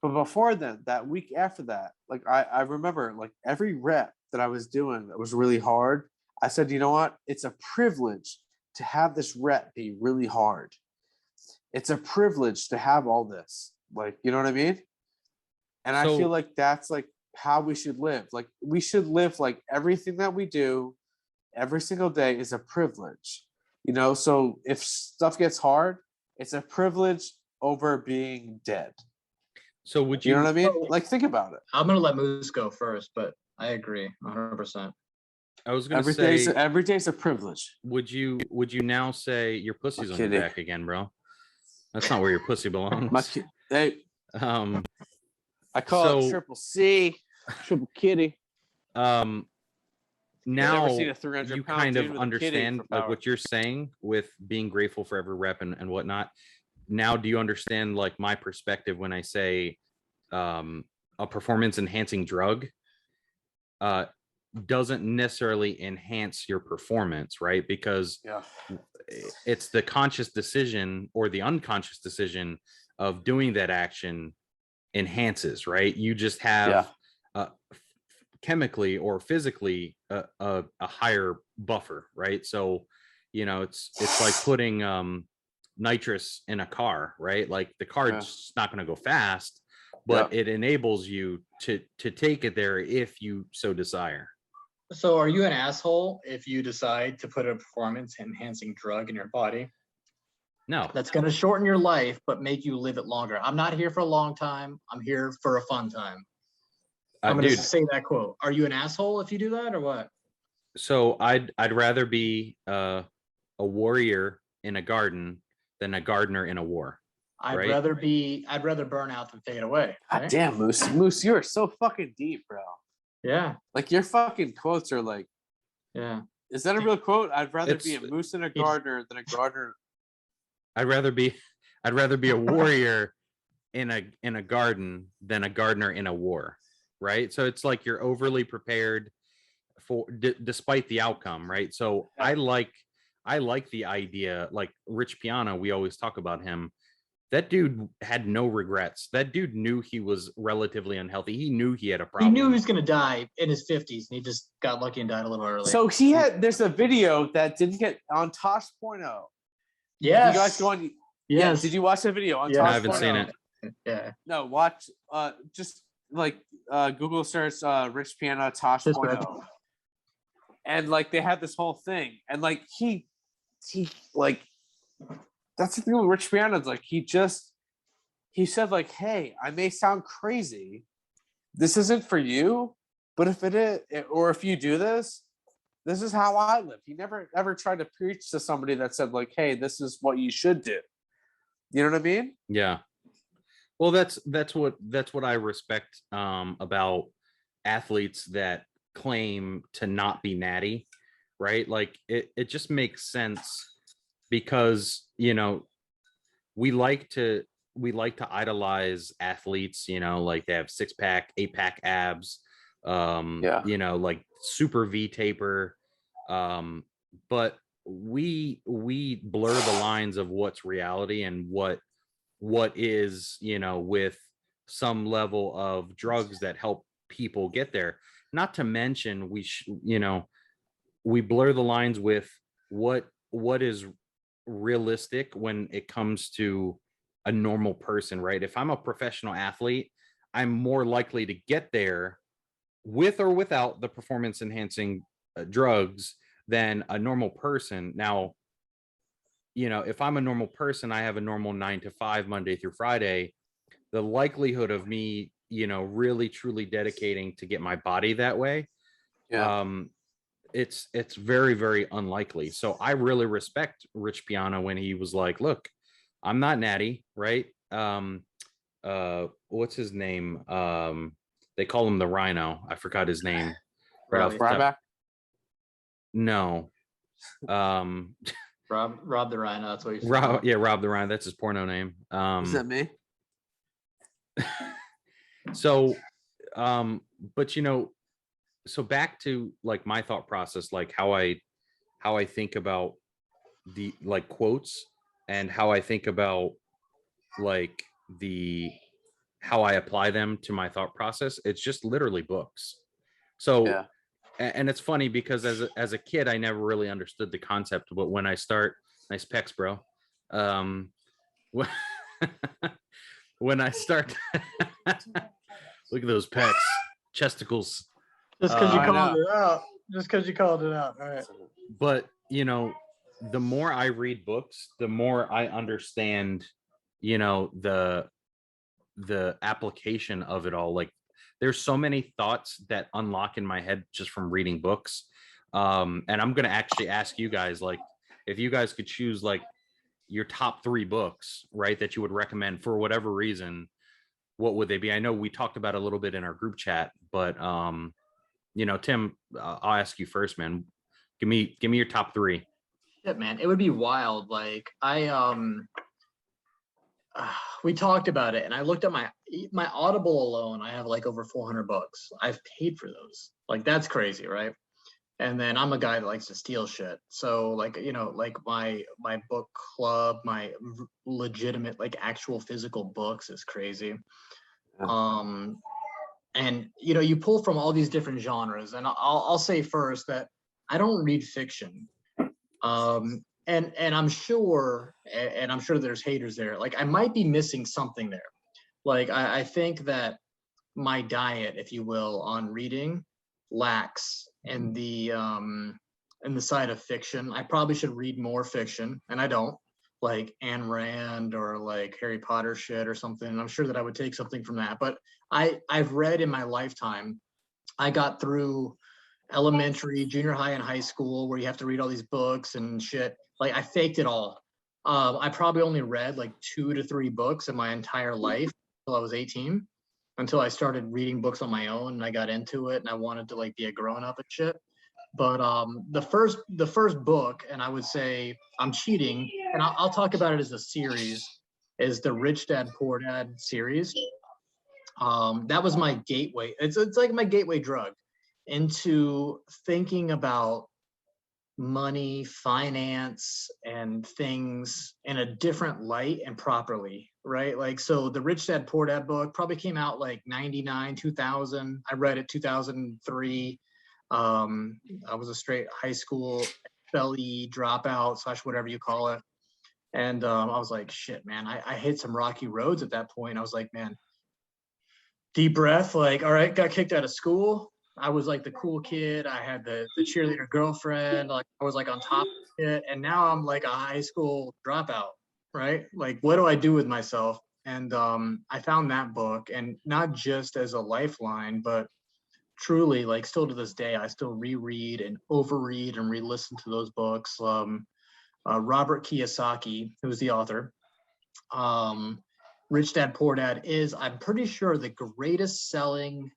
but before then, that week after that, like I remember like every rep that I was doing that was really hard, I said, you know what? It's a privilege to have this rep be really hard. It's a privilege to have all this. Like, you know what I mean? And I feel like that's like how we should live. Like, we should live like everything that we do every single day is a privilege. You know, so if stuff gets hard, it's a privilege over being dead. So would You know what I mean? So- Like, think about it. I'm gonna let Moose go first, but I agree 100%. I was gonna say Every day's a privilege. would you now say your pussy's on your kidding. back again, bro? That's not where your pussy belongs. Hey, Um I call it So- triple C, triple kitty. now never seen a 300 you pound kind dude of with a kitty understand for like power. what you're saying with being grateful for every rep and whatnot. Now do you understand like my perspective when I say a performance enhancing drug doesn't necessarily enhance your performance, right? Because Yeah. it's the conscious decision or the unconscious decision of doing that action enhances, right? You just have chemically or physically a higher buffer, right? So, it's like putting nitrous in a car, right? Like the car's just not going to go fast, but it enables you to take it there if you so desire. So are you an asshole if you decide to put a performance enhancing drug in your body? No. That's going to shorten your life, but make you live it longer. I'm not here for a long time. I'm here for a fun time. I'm going to say that quote. Are you an asshole if you do that or what? So I'd rather be a warrior in a garden than a gardener in a war. I'd rather burn out than fade away. Right? God damn, Moose, you're so fucking deep, bro. Yeah. Like your fucking quotes are like, yeah. Is that a real quote? I'd rather be a moose in a gardener than a gardener. I'd rather be a warrior in a garden than a gardener in a war, right? So it's like you're overly prepared for despite the outcome, right? So I like the idea, like Rich Piana, we always talk about him. That dude had no regrets. That dude knew he was relatively unhealthy. He knew he had a problem. He knew he was going to die in his 50s, and he just got lucky and died a little early. So there's a video that didn't get on Tosh.0. Yes. You guys go on. Yes. Yeah, did you watch the video on Tosh.0? I haven't seen it. Yeah. No, watch. Just like Google search Rich Piana Tosh.0. And like they had this whole thing. And like he like, that's the thing with Rich Piana. Like he said like, hey, I may sound crazy. This isn't for you, but if it is, or if you do this is how I live. He never ever tried to preach to somebody that said like, hey, this is what you should do. You know what I mean? Yeah. Well, that's what I respect about athletes that claim to not be natty, right? Like it just makes sense because, we like to idolize athletes, like they have 6-pack, 8-pack abs, like super V taper. But we blur the lines of what's reality and what is, with some level of drugs that help people get there. Not to mention we blur the lines with what is realistic when it comes to a normal person, right? If I'm a professional athlete, I'm more likely to get there with or without the performance enhancing drugs than a normal person. Now, if I'm a normal person, I have a normal 9 to 5 Monday through Friday. The likelihood of me, really truly dedicating to get my body that way, it's very, very unlikely. So I really respect Rich Piana when he was like, look, I'm not natty, right? What's his name? They call him the Rhino. I forgot his name. Right off the top. No. Rob the Rhino. That's what you said. Rob the Rhino. That's his porno name. Is that me? So, but so back to like my thought process, like how I think about the like quotes and how I think about like how I apply them to my thought process. It's just literally books. So, and it's funny because as a kid, I never really understood the concept, but when I start, nice pecs, bro. When I start, look at those pecs, chesticles. Just because you called it out. Just because you called it out. All right. But the more I read books, the more I understand, the application of it all. Like there's so many thoughts that unlock in my head just from reading books. And I'm gonna actually ask you guys, like, if you guys could choose like your top 3 books, right, that you would recommend for whatever reason, what would they be? I know we talked about it a little bit in our group chat, but Tim, I'll ask you first, man. Give me your top 3. Yeah, man, it would be wild. Like we talked about it, and I looked at my Audible alone. I have like over 400 books. I've paid for those. Like that's crazy, right? And then I'm a guy that likes to steal shit. So like, like my book club, my legitimate, like actual physical books is crazy. And And you pull from all these different genres, and I'll say first that I don't read fiction. And I'm sure, there's haters there. Like I might be missing something there. Like I think that my diet, if you will, on reading lacks in the side of fiction. I probably should read more fiction, and I don't, like Ayn Rand or like Harry Potter shit or something. And I'm sure that I would take something from that. But I've read in my lifetime. I got through elementary, junior high, and high school where you have to read all these books and shit. Like I faked it all. I probably only read like 2 to 3 books in my entire life until I was 18, until I started reading books on my own and I got into it and I wanted to like be a grown up and shit. But the first book, and I would say I'm cheating, and I'll talk about it as a series, is the Rich Dad Poor Dad series. That was my gateway. It's like my gateway drug into thinking about money, finance, and things in a different light and properly, right? Like, so the Rich Dad Poor Dad book probably came out like 99, 2000. I read it 2003. I was a straight high school FLE dropout / whatever you call it. And I was like, shit, man, I hit some rocky roads at that point. I was like, man, deep breath, like, all right, got kicked out of school. I was like the cool kid. I had the cheerleader girlfriend. Like I was like on top of it. And now I'm like a high school dropout, right? Like, what do I do with myself? And I found that book, and not just as a lifeline, but truly, like, still to this day, I still reread and overread and re-listen to those books. Robert Kiyosaki, who's the author, Rich Dad Poor Dad is, I'm pretty sure, the greatest selling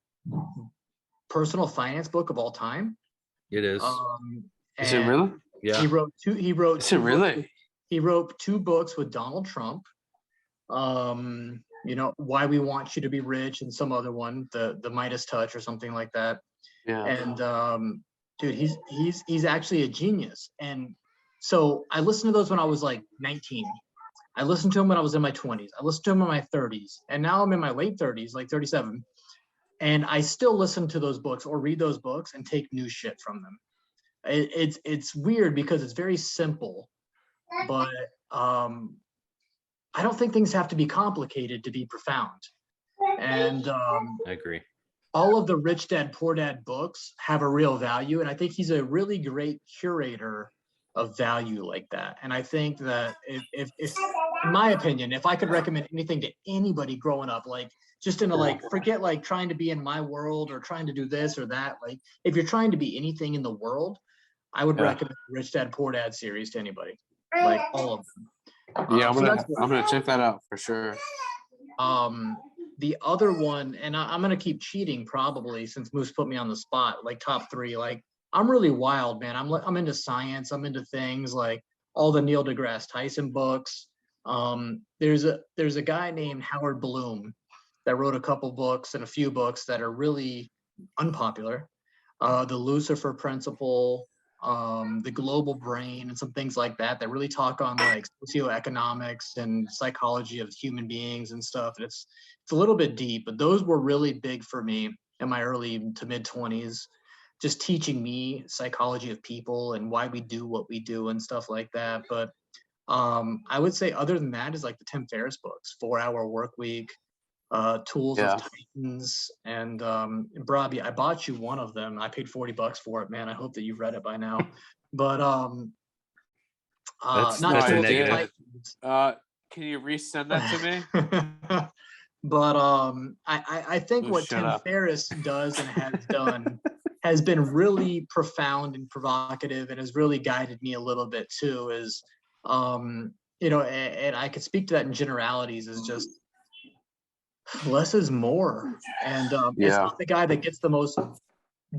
personal finance book of all time. It is. Is it really? Yeah. He wrote two. Is it really? He wrote 2 books with Donald Trump. Why We Want You to Be Rich, and some other one, the Midas Touch or something like that. Yeah. And dude, he's actually a genius. And so I listened to those when I was like 19. I listened to them when I was in my 20s. I listened to them in my 30s. And now I'm in my late 30s, like 37. And I still listen to those books or read those books and take new shit from them. It's weird because it's very simple, but I don't think things have to be complicated to be profound. And I agree. all of the Rich Dad Poor Dad books have a real value. And I think he's a really great curator of value like that. And I think that if in my opinion, if I could recommend anything to anybody growing up, like just in a, like, forget like trying to be in my world or trying to do this or that, like if you're trying to be anything in the world, I would recommend the Rich Dad Poor Dad series to anybody, like all of them. Yeah, I'm gonna check that out for sure. The other one, and I'm gonna keep cheating probably since Moose put me on the spot, like top 3. Like I'm really wild, man. I'm into science. I'm into things like all the Neil deGrasse Tyson books. There's a guy named Howard Bloom that wrote a couple books and a few books that are really unpopular. The Lucifer Principle, the Global Brain, and some things like that really talk on like socioeconomics and psychology of human beings and stuff. And it's a little bit deep, but those were really big for me in my early to mid 20s, just teaching me psychology of people and why we do what we do and stuff like that. But I would say other than that is like the Tim Ferriss books, 4 Hour Work Week, Tools of Titans, and Brabi, I bought you one of them. I paid $40 for it, man. I hope that you've read it by now. But That's not a Tools negative. of Can you resend that to me? Titans. But I think what shut Tim up. Ferriss does and has done has been really profound and provocative, and has really guided me a little bit too. Is and I could speak to that in generalities. Is just less is more, and it's not the guy that gets the most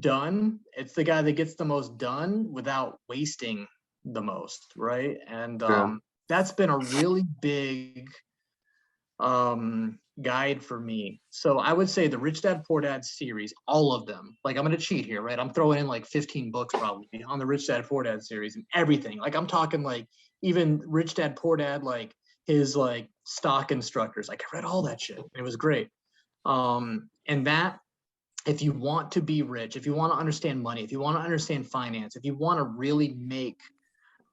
done. It's the guy that gets the most done without wasting the most, right? And that's been a really big guide for me. So I would say the Rich Dad Poor Dad series, all of them. Like I'm gonna cheat here, right? I'm throwing in like 15 books probably on the Rich Dad Poor Dad series and everything. Like I'm talking like even Rich Dad Poor Dad, like his like stock instructors. Like I read all that shit. It was great. And that if you want to be rich, if you want to understand money, if you want to understand finance, if you want to really make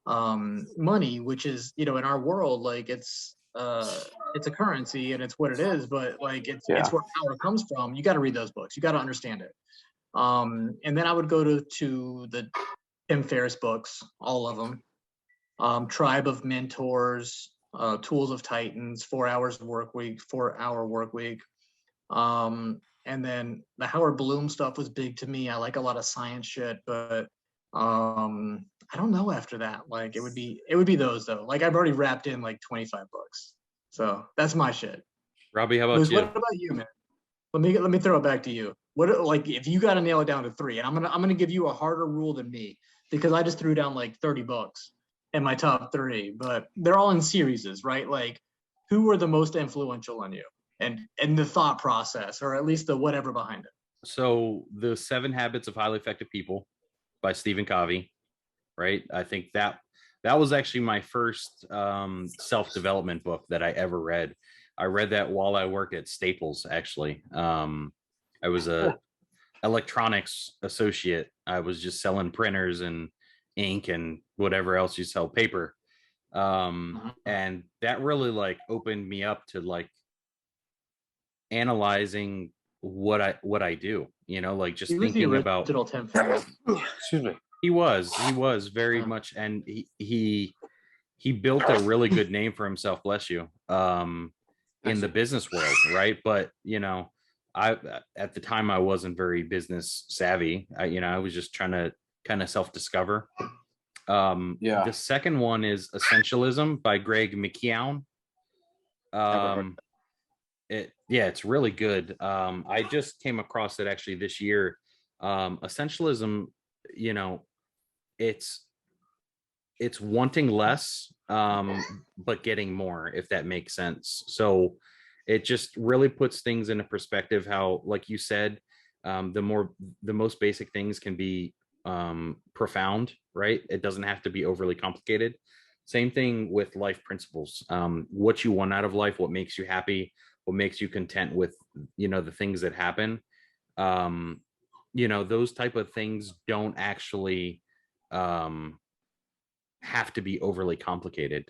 money, which is, in our world, like it's a currency and it's what it is, but like it's where power comes from. You got to read those books. You got to understand it. And then I would go to the Tim Ferriss books, all of them. Tribe of Mentors, Tools of Titans, 4 Hours Work Week, 4-Hour Work Week. And then the Howard Bloom stuff was big to me. I like a lot of science shit, but I don't know after that. Like it would be those though. Like I've already wrapped in like 25 books. So that's my shit. Robbie, how about you? What about you, man? Let me throw it back to you. What, like, if you got to nail it down to 3, and I'm gonna give you a harder rule than me because I just threw down like 30 books in my top 3, but they're all in series, right? Like, who were the most influential on you and the thought process, or at least the whatever behind it? So the 7 Habits of Highly Effective People by Stephen Covey, right? I think that was actually my first self-development book that I ever read. I read that while I worked at Staples, actually. I was a electronics associate. I was just selling printers and ink and whatever else you sell, paper. And that really like opened me up to like analyzing what I do, like just thinking about Tim Ferriss. Excuse me. He was very much, and he built a really good name for himself, bless you, in the business world, right? But I at the time I wasn't very business savvy. I was just trying to kind of self-discover. The second one is Essentialism by Greg McKeown. It's really good. I just came across it actually this year. Essentialism, it's wanting less, but getting more, if that makes sense. So it just really puts things into perspective, how, like you said, the most basic things can be profound, right? It doesn't have to be overly complicated. Same thing with life principles. What you want out of life, what makes you happy, what makes you content with, the things that happen. Those type of things don't actually have to be overly complicated.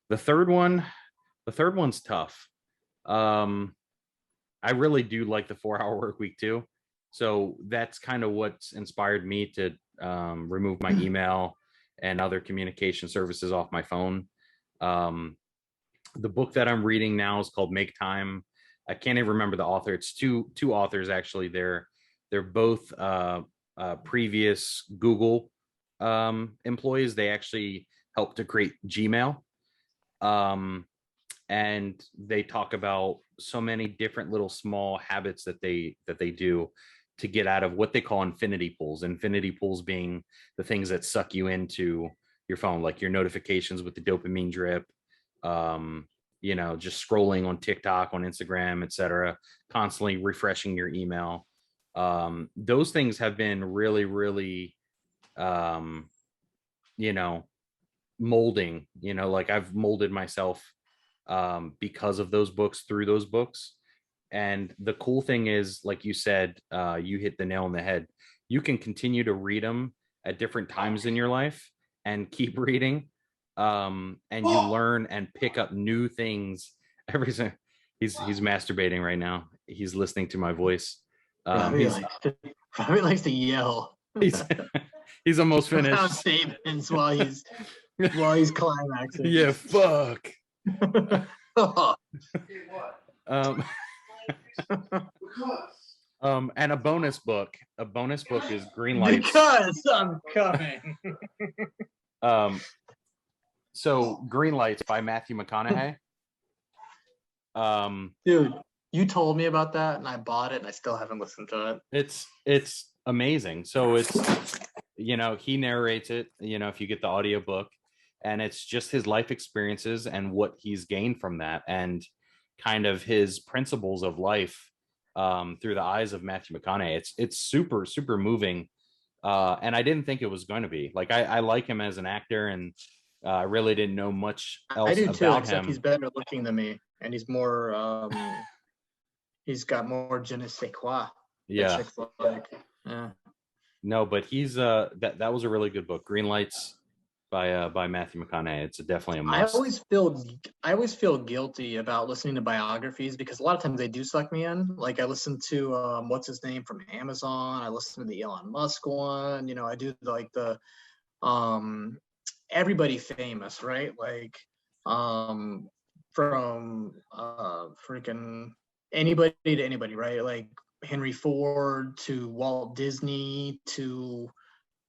The third one's tough. I really do like the 4-Hour Work Week too. So that's kind of what's inspired me to remove my email and other communication services off my phone. The book that I'm reading now is called Make Time. I can't even remember the author. It's two authors actually. They're both previous Google employees. They actually helped to create Gmail. And they talk about so many different little small habits that they do to get out of what they call infinity pools. Infinity pools being the things that suck you into your phone, like your notifications with the dopamine drip, just scrolling on TikTok, on Instagram, etc., constantly refreshing your email. Those things have been really, really, molding, like I've molded myself because of those books, through those books. And the cool thing is, like you said, you hit the nail on the head. You can continue to read them at different times in your life and keep reading. And you learn and pick up new things every single. He's masturbating right now. He's listening to my voice. Probably likes to yell. He's almost finished. Statements while he's climaxing. Yeah, fuck. And a bonus book is Green Lights. Because I'm coming. So Green Lights by Matthew McConaughey. Dude, you told me about that and I bought it and I still haven't listened to it. It's amazing. So it's, he narrates it, if you get the audiobook, and it's just his life experiences and what he's gained from that, and kind of his principles of life through the eyes of Matthew McConaughey. It's super, super moving. And I didn't think it was going to be. Like, I like him as an actor, and I really didn't know much else I do too, about except him. He's better looking than me, and he's more he's got more je ne sais quoi. Yeah. Chick-fil-A. Yeah. No, but he's that was a really good book. Green Lights by Matthew McConaughey. It's definitely a I must. always feel guilty about listening to biographies because a lot of times they do suck me in. Like I listen to what's his name from Amazon. I listen to the Elon Musk one. You know, I do like the everybody famous, right? Like from freaking anybody to anybody, right? Like Henry Ford to Walt Disney to,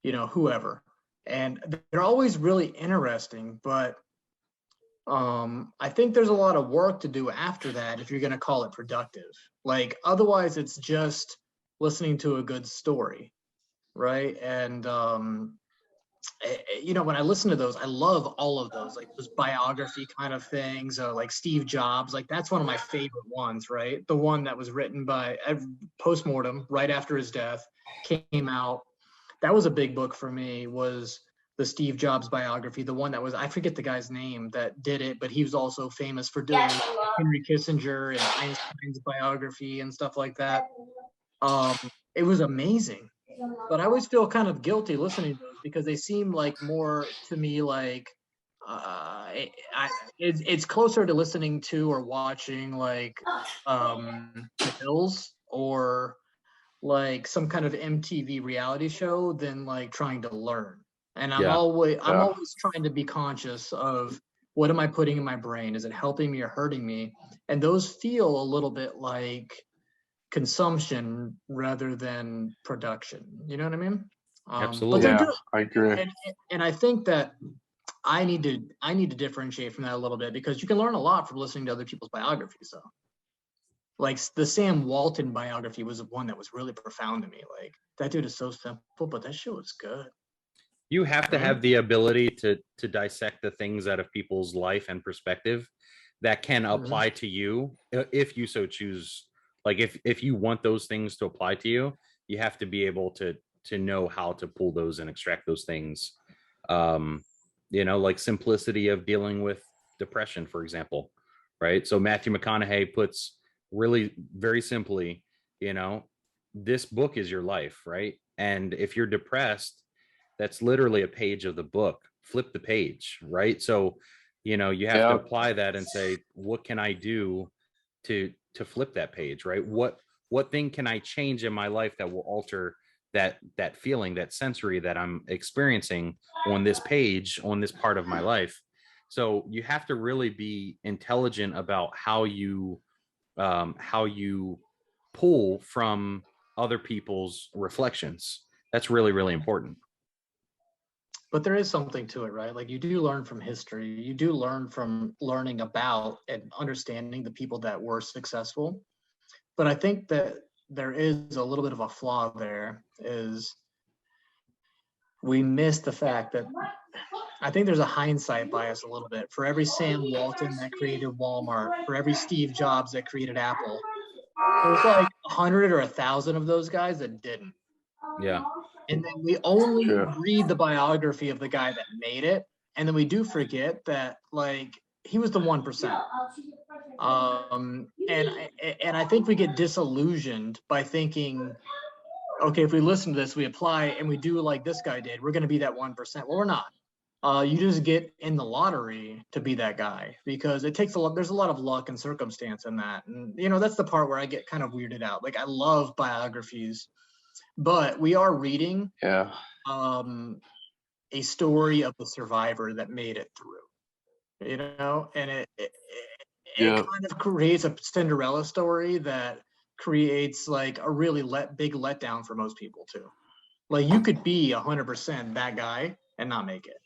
you know, whoever. And they're always really interesting, but I think there's a lot of work to do after that if you're going to call it productive. Like otherwise it's just listening to a good story, right? And you know, when I listen to those, I love all of those, like those biography kind of things, like Steve Jobs. Like that's one of my favorite ones, right? The one that was written by postmortem right after his death came out. That was a big book for me. Was the Steve Jobs biography, the one that was, I forget the guy's name that did it, but he was also famous for doing Henry Kissinger and Einstein's biography and stuff like that. It was amazing. But I always feel kind of guilty listening to those because they seem like more to me like it's closer to listening to or watching like The Hills or like some kind of MTV reality show than like trying to learn. And I'm always trying to be conscious of what am I putting in my brain? Is it helping me or hurting me? And those feel a little bit like consumption rather than production. You know what I mean? Absolutely. But they're Yeah, good. I agree. And I think that I need to differentiate from that a little bit because you can learn a lot from listening to other people's biographies. So, like the Sam Walton biography was one that was really profound to me. Like that dude is so simple, but that shit was good. You have to have the ability to dissect the things out of people's life and perspective that can apply to you if you so choose. Like if you want those things to apply to you, you have to be able to know how to pull those and extract those things. You know, like simplicity of dealing with depression, for example, right? So Matthew McConaughey puts really very simply, you know, this book is your life, right? And if you're depressed, that's literally a page of the book. Flip the page, right? So, you know, you have to apply that and say, what can I do to flip that page, right? What thing can I change in my life that will alter that feeling, that sensory that I'm experiencing on this page, on this part of my life? So you have to really be intelligent about how you pull from other people's reflections. That's really, really important. But there is something to it, right? Like you do learn from history. You do learn from learning about and understanding the people that were successful. But I think that there is a little bit of a flaw there is we miss the fact that I think there's a hindsight bias a little bit. For every Sam Walton that created Walmart, for every Steve Jobs that created Apple, there's like 100 or 1,000 of those guys that didn't. Yeah. And then we only read the biography of the guy that made it. And then we do forget that like he was the 1%. And I think we get disillusioned by thinking, okay, if we listen to this, we apply and we do like this guy did, we're going to be that 1%. Well, we're not. You just get in the lottery to be that guy because it takes a lot. There's a lot of luck and circumstance in that. And, you know, that's the part where I get kind of weirded out. Like I love biographies, but we are reading a story of the survivor that made it through, you know, and it kind of creates a Cinderella story that creates like a really big letdown for most people too. Like you could be 100% that guy and not make it.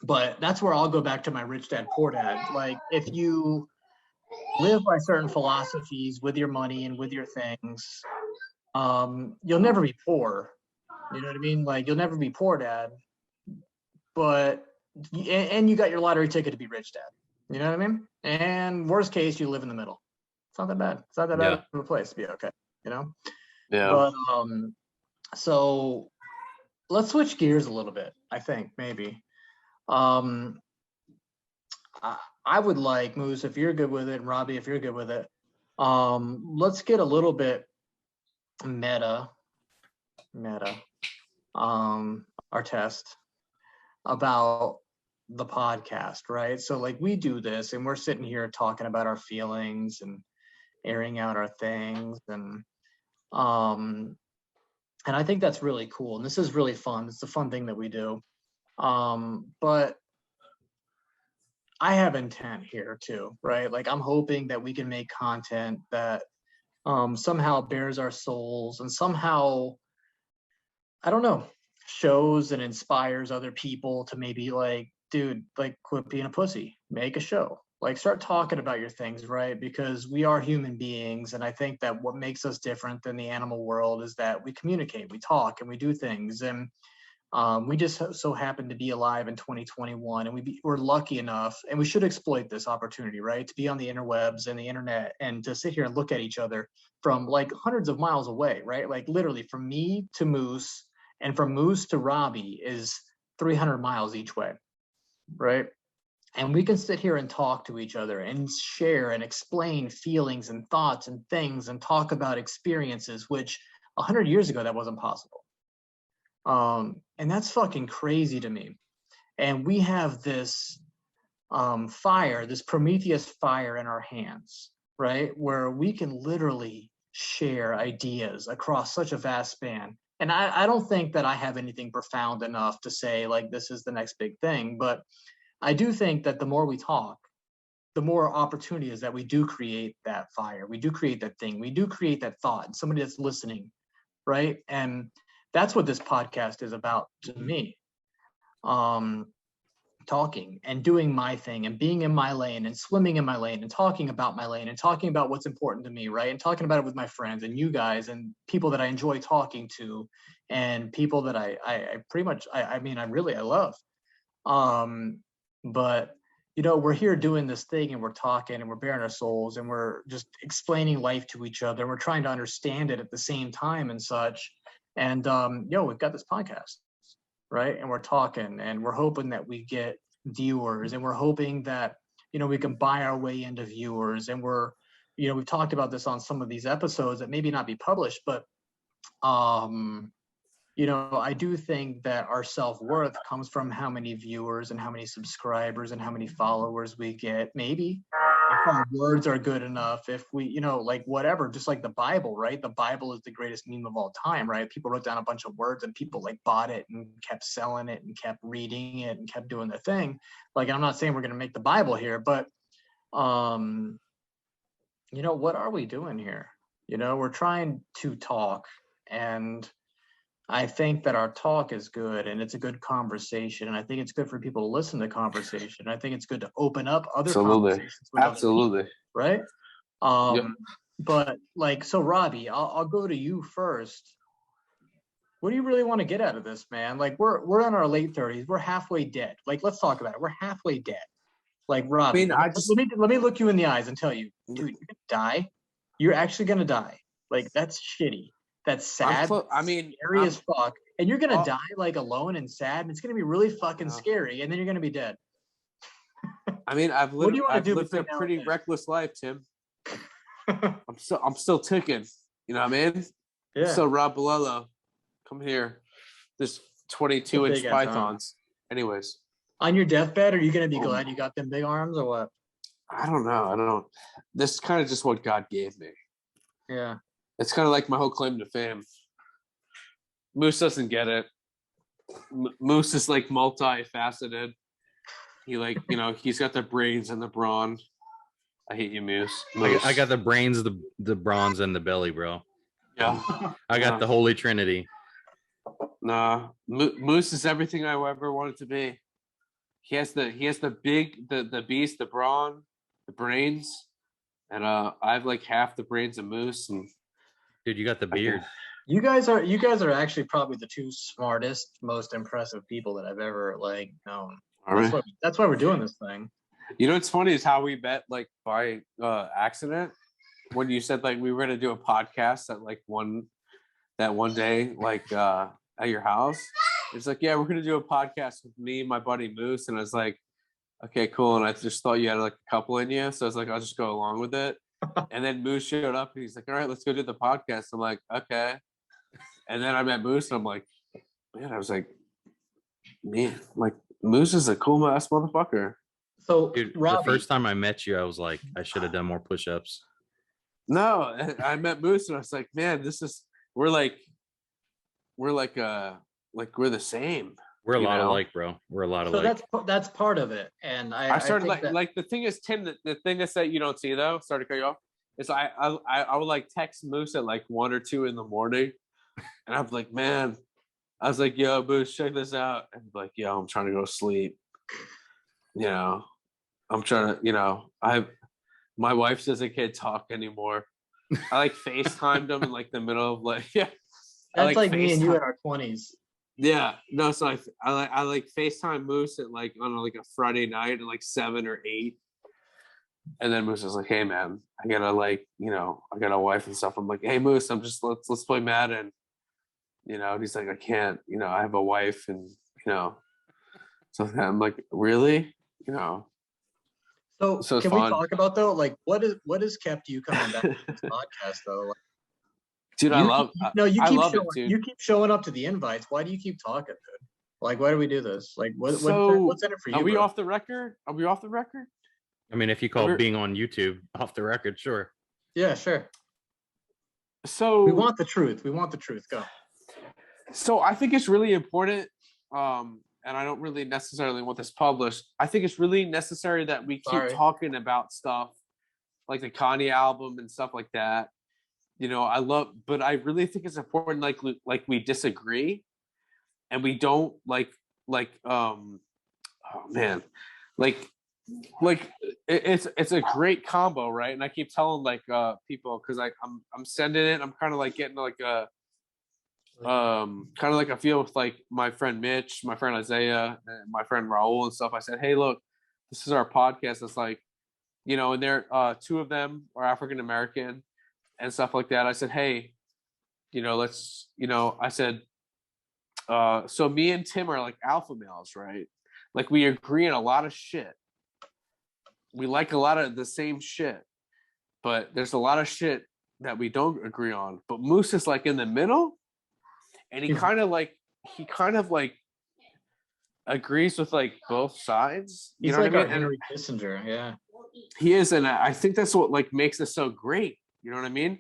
But that's where I'll go back to my rich dad, poor dad. Like if you live by certain philosophies with your money and with your things, you'll never be poor. You know what I mean? Like you'll never be poor dad, but and you got your lottery ticket to be rich dad. You know what I mean? And worst case, you live in the middle. It's not that bad. It's not that bad of a place to be okay. You know? Yeah. But so let's switch gears a little bit. I think maybe. I would like Moose, if you're good with it, and Robbie, if you're good with it. Let's get a little bit meta, our test about the podcast, right? So like we do this and we're sitting here talking about our feelings and airing out our things, and I think that's really cool. And this is really fun. It's a fun thing that we do. But I have intent here too, right? Like I'm hoping that we can make content that somehow bears our souls and somehow, I don't know, shows and inspires other people to maybe like, dude, like quit being a pussy, make a show, like start talking about your things, right? Because we are human beings. And I think that what makes us different than the animal world is that we communicate, we talk, and we do things. And we just so happen to be alive in 2021, and we're lucky enough, and we should exploit this opportunity, right? To be on the interwebs and the internet and to sit here and look at each other from like hundreds of miles away, right? Like literally from me to Moose and from Moose to Robbie is 300 miles each way, right? And we can sit here and talk to each other and share and explain feelings and thoughts and things and talk about experiences, which 100 years ago, that wasn't possible. And that's fucking crazy to me. And we have this fire, this Prometheus fire in our hands, right? Where we can literally share ideas across such a vast span. And I don't think that I have anything profound enough to say like this is the next big thing, but I do think that the more we talk, the more opportunity is that we do create that fire, we do create that thing, we do create that thought, and somebody that's listening, right? And that's what this podcast is about to me. Talking and doing my thing and being in my lane and swimming in my lane and talking about my lane and talking about what's important to me, right? And talking about it with my friends and you guys and people that I enjoy talking to and people that I pretty much, I mean, I love. But you know, we're here doing this thing and we're talking and we're bearing our souls and we're just explaining life to each other. We're trying to understand it at the same time and such. And we've got this podcast, right? And we're talking and we're hoping that we get viewers, and we're hoping that, you know, we can buy our way into viewers. And we're, you know, we've talked about this on some of these episodes that maybe not be published, but you know, I do think that our self-worth comes from how many viewers and how many subscribers and how many followers we get. Maybe if our words are good enough, if we, you know, like whatever, just like the Bible, right? The Bible is the greatest meme of all time, right? People wrote down a bunch of words and people like bought it and kept selling it and kept reading it and kept doing their thing. Like, I'm not saying we're going to make the Bible here, but, you know, what are we doing here? You know, we're trying to talk, and I think that our talk is good and it's a good conversation. And I think it's good for people to listen to conversation. I think it's good to open up other conversations with other people, right? Yep. But like, so Robbie, I'll go to you first. What do you really want to get out of this, man? Like we're in our late 30s. We're halfway dead. Like, let's talk about it. We're halfway dead. Like, Robbie, let me look you in the eyes and tell you, dude, you're gonna die. You're actually gonna die. Like, that's shitty. That's sad. Scary as fuck. And you're gonna die like alone and sad, and it's gonna be really fucking scary, and then you're gonna be dead. I mean, I've lived a pretty reckless life, Tim. I'm still ticking. You know what I mean? Yeah. So Rob Bolello, come here. This 22-inch pythons. Anyways. On your deathbed, are you gonna be glad you got them big arms or what? I don't know. This is kind of just what God gave me. Yeah. It's kind of like my whole claim to fame. Moose doesn't get it. Moose is like multifaceted. He like, you know, he's got the brains and the brawn. I hate you, Moose. I got the brains, the bronze, and the belly, bro. Yeah. I got the Holy Trinity. Nah, Moose is everything I ever wanted to be. He has the big, the beast, the brawn, the brains, and I have like half the brains of Moose. And dude, you got the beard. You guys are actually probably the two smartest, most impressive people that I've ever like known. That's why we're doing this thing. You know what's funny is how we met like by accident when you said like we were gonna do a podcast at like one day like at your house. It's like, yeah, we're gonna do a podcast with me, my buddy Moose, and I was like, okay, cool. And I just thought you had like a couple in you, so I was like, I'll just go along with it. And then Moose showed up and he's like, all right, let's go do the podcast. I'm like, okay. And then I met Moose and I'm like, man, I was like, man, like Moose is a cool ass motherfucker. So Dude, Robbie, the first time I met you, I was like, I should have done more push-ups. No, I met Moose and I was like, man, we're the same. We're a You lot know? alike, bro. We're a lot so alike. that's part of it. And I started think that, like the thing is, Tim, the thing is that you don't see though, sorry to cut you off, is I would like text Moose at like 1 or 2 in the morning. And I'm like, man, I was like, yo, Moose, check this out. And like, yo, I'm trying to go to sleep. You know, I'm trying to, you know, my wife says I can't talk anymore. I like FaceTimed him in like the middle of like, yeah. that's like me and you in our 20s. Yeah, no, so I like FaceTime Moose at like on like a Friday night at like 7 or 8. And then Moose is like, hey man, I gotta like, you know, I got a wife and stuff. I'm like, hey Moose, let's play Madden. You know, and he's like, I can't, you know, I have a wife and you know. So I'm like, really? You know. So So it's can we fun. talk about though, like what has kept you coming back to this podcast though? Like, Dude, I love it, dude. You keep showing up to the invites. Why do you keep talking, dude? Like, why do we do this? Like, what's in it for you? Are we bro? off the record? Are we off the record? I mean, if you call being on YouTube off the record, sure. Yeah, sure. So We want the truth. We want the truth. Go. So I think it's really important, and I don't really necessarily want this published. I think it's really necessary that we keep talking about stuff like the Kanye album and stuff like that. You know, but I really think it's important, like we disagree, and we don't oh man, it's a great combo, right? And I keep telling people because I'm sending it. I'm kind of like getting like a kind of like I feel with like my friend Mitch, my friend Isaiah, and my friend Raul and stuff. I said, hey, look, this is our podcast. It's like, you know, and they're 2 of them are African American and stuff like that. I said, hey, you know, let's, you know, I said, so me and Tim are like alpha males, right? Like we agree on a lot of shit. We like a lot of the same shit, but there's a lot of shit that we don't agree on. But Moose is like in the middle, and he kind of like agrees with like both sides. You He's know like what I our mean? Henry Kissinger, yeah. He is, and I think that's what like makes this so great. You know what I mean?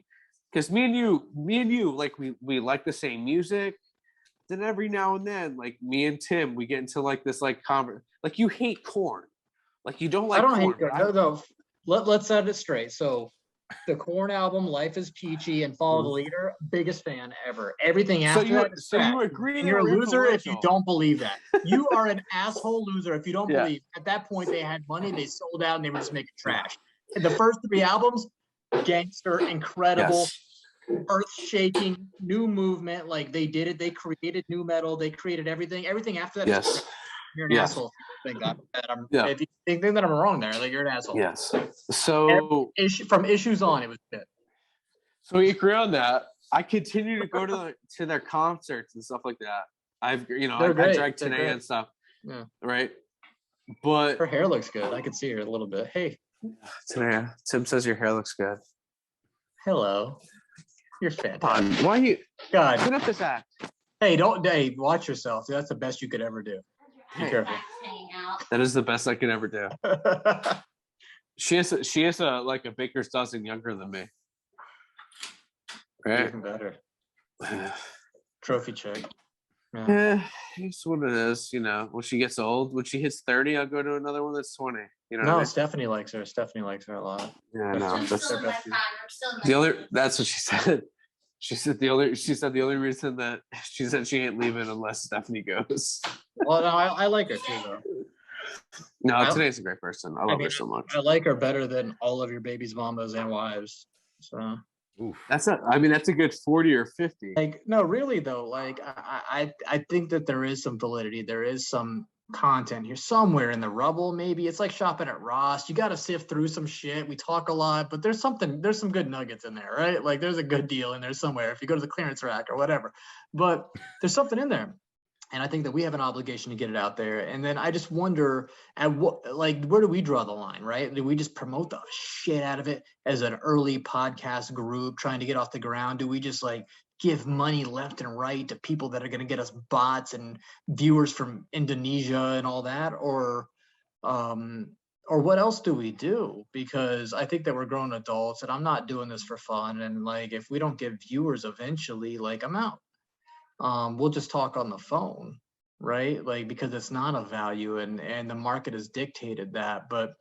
Because me and you, like we like the same music. Then every now and then, like me and Tim, we get into like this like like you hate corn, like you don't like. I don't corn, hate it. No. Let's set it straight. So, the Korn album, "Life Is Peachy" and "Follow the Leader," biggest fan ever. Everything after that is trash. You agree? And you're a loser if you don't believe that. You are an asshole loser if you don't believe. At that point, they had money, they sold out, and they were just making trash. And the first 3 albums, gangster, incredible. Yes. Earth-shaking, new movement. Like they did it. They created new metal. They created everything. Everything after that. Yes. Is you're an asshole. If you think that I'm wrong there, like you're an asshole. Yes. So from issues on, it was good. So we agree on that. I continue to go to their concerts and stuff like that. I drag today and stuff. Yeah. Right. But her hair looks good. I could see her a little bit. Hey. Today, Tim says your hair looks good. Hello. You're fantastic. Why you? God. Put up this act. Hey, watch yourself. That's the best you could ever do. Be careful. That is the best I could ever do. She is like a baker's dozen younger than me. Right? Even better. Trophy chick. Yeah, it's what it is. You know, when she gets old, when she hits 30, I'll go to another one that's 20. You know. No, Stephanie likes her. Stephanie likes her a lot. Yeah, no, that's the other. That's what she said. She said the only reason that she said she ain't leaving unless Stephanie goes. Well, no, I like her too, though. No, today's a great person. I love her so much. I like her better than all of your baby's mamas and wives. So that's a good 40 or 50. Like, no, really though. Like, I think that there is some validity. There is some content here somewhere in the rubble. Maybe it's like shopping at Ross. You got to sift through some shit. We talk a lot, but there's some good nuggets in there, right? Like there's a good deal in there somewhere if you go to the clearance rack or whatever, but there's something in there. And I think that we have an obligation to get it out there. And then I just wonder at what, like, where do we draw the line, right? Do we just promote the shit out of it as an early podcast group trying to get off the ground? Do we just like give money left and right to people that are going to get us bots and viewers from Indonesia and all that? Or what else do we do? Because I think that we're grown adults and I'm not doing this for fun. And like, if we don't get viewers eventually, like I'm out. We'll just talk on the phone, right? Like, because it's not a value and the market has dictated that. But,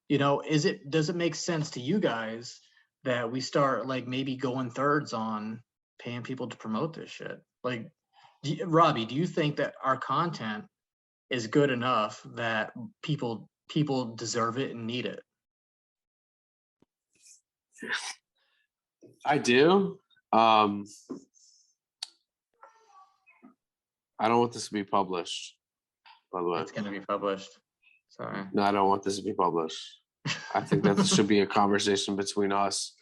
you know, does it make sense to you guys that we start like maybe going thirds on paying people to promote this shit? Like, Robbie, do you think that our content is good enough that people deserve it and need it? I do. I don't want this to be published, by the way. It's going to be published. Sorry. No, I don't want this to be published. I think that this should be a conversation between us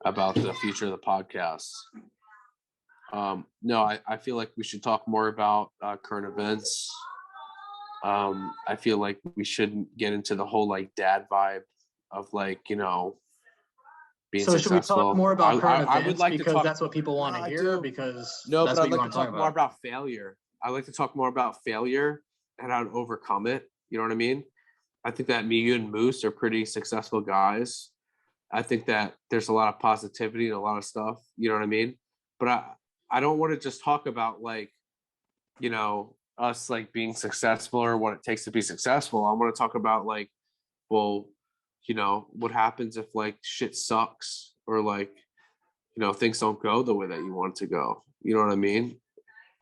about the future of the podcast. No, I feel like we should talk more about current events. I feel like we shouldn't get into the whole like dad vibe of like, you know, being So successful. should we talk more about current events? I would like because to talk, that's what people want to I hear. do. Because No, that's but what I'd you like want to talk more about failure. I like to talk more about failure and how to overcome it. You know what I mean? I think that me, you, and Moose are pretty successful guys. I think that there's a lot of positivity and a lot of stuff. You know what I mean? But I don't want to just talk about like, you know, us like being successful or what it takes to be successful. I want to talk about like, well, you know, what happens if like shit sucks or like, you know, things don't go the way that you want it to go. You know what I mean?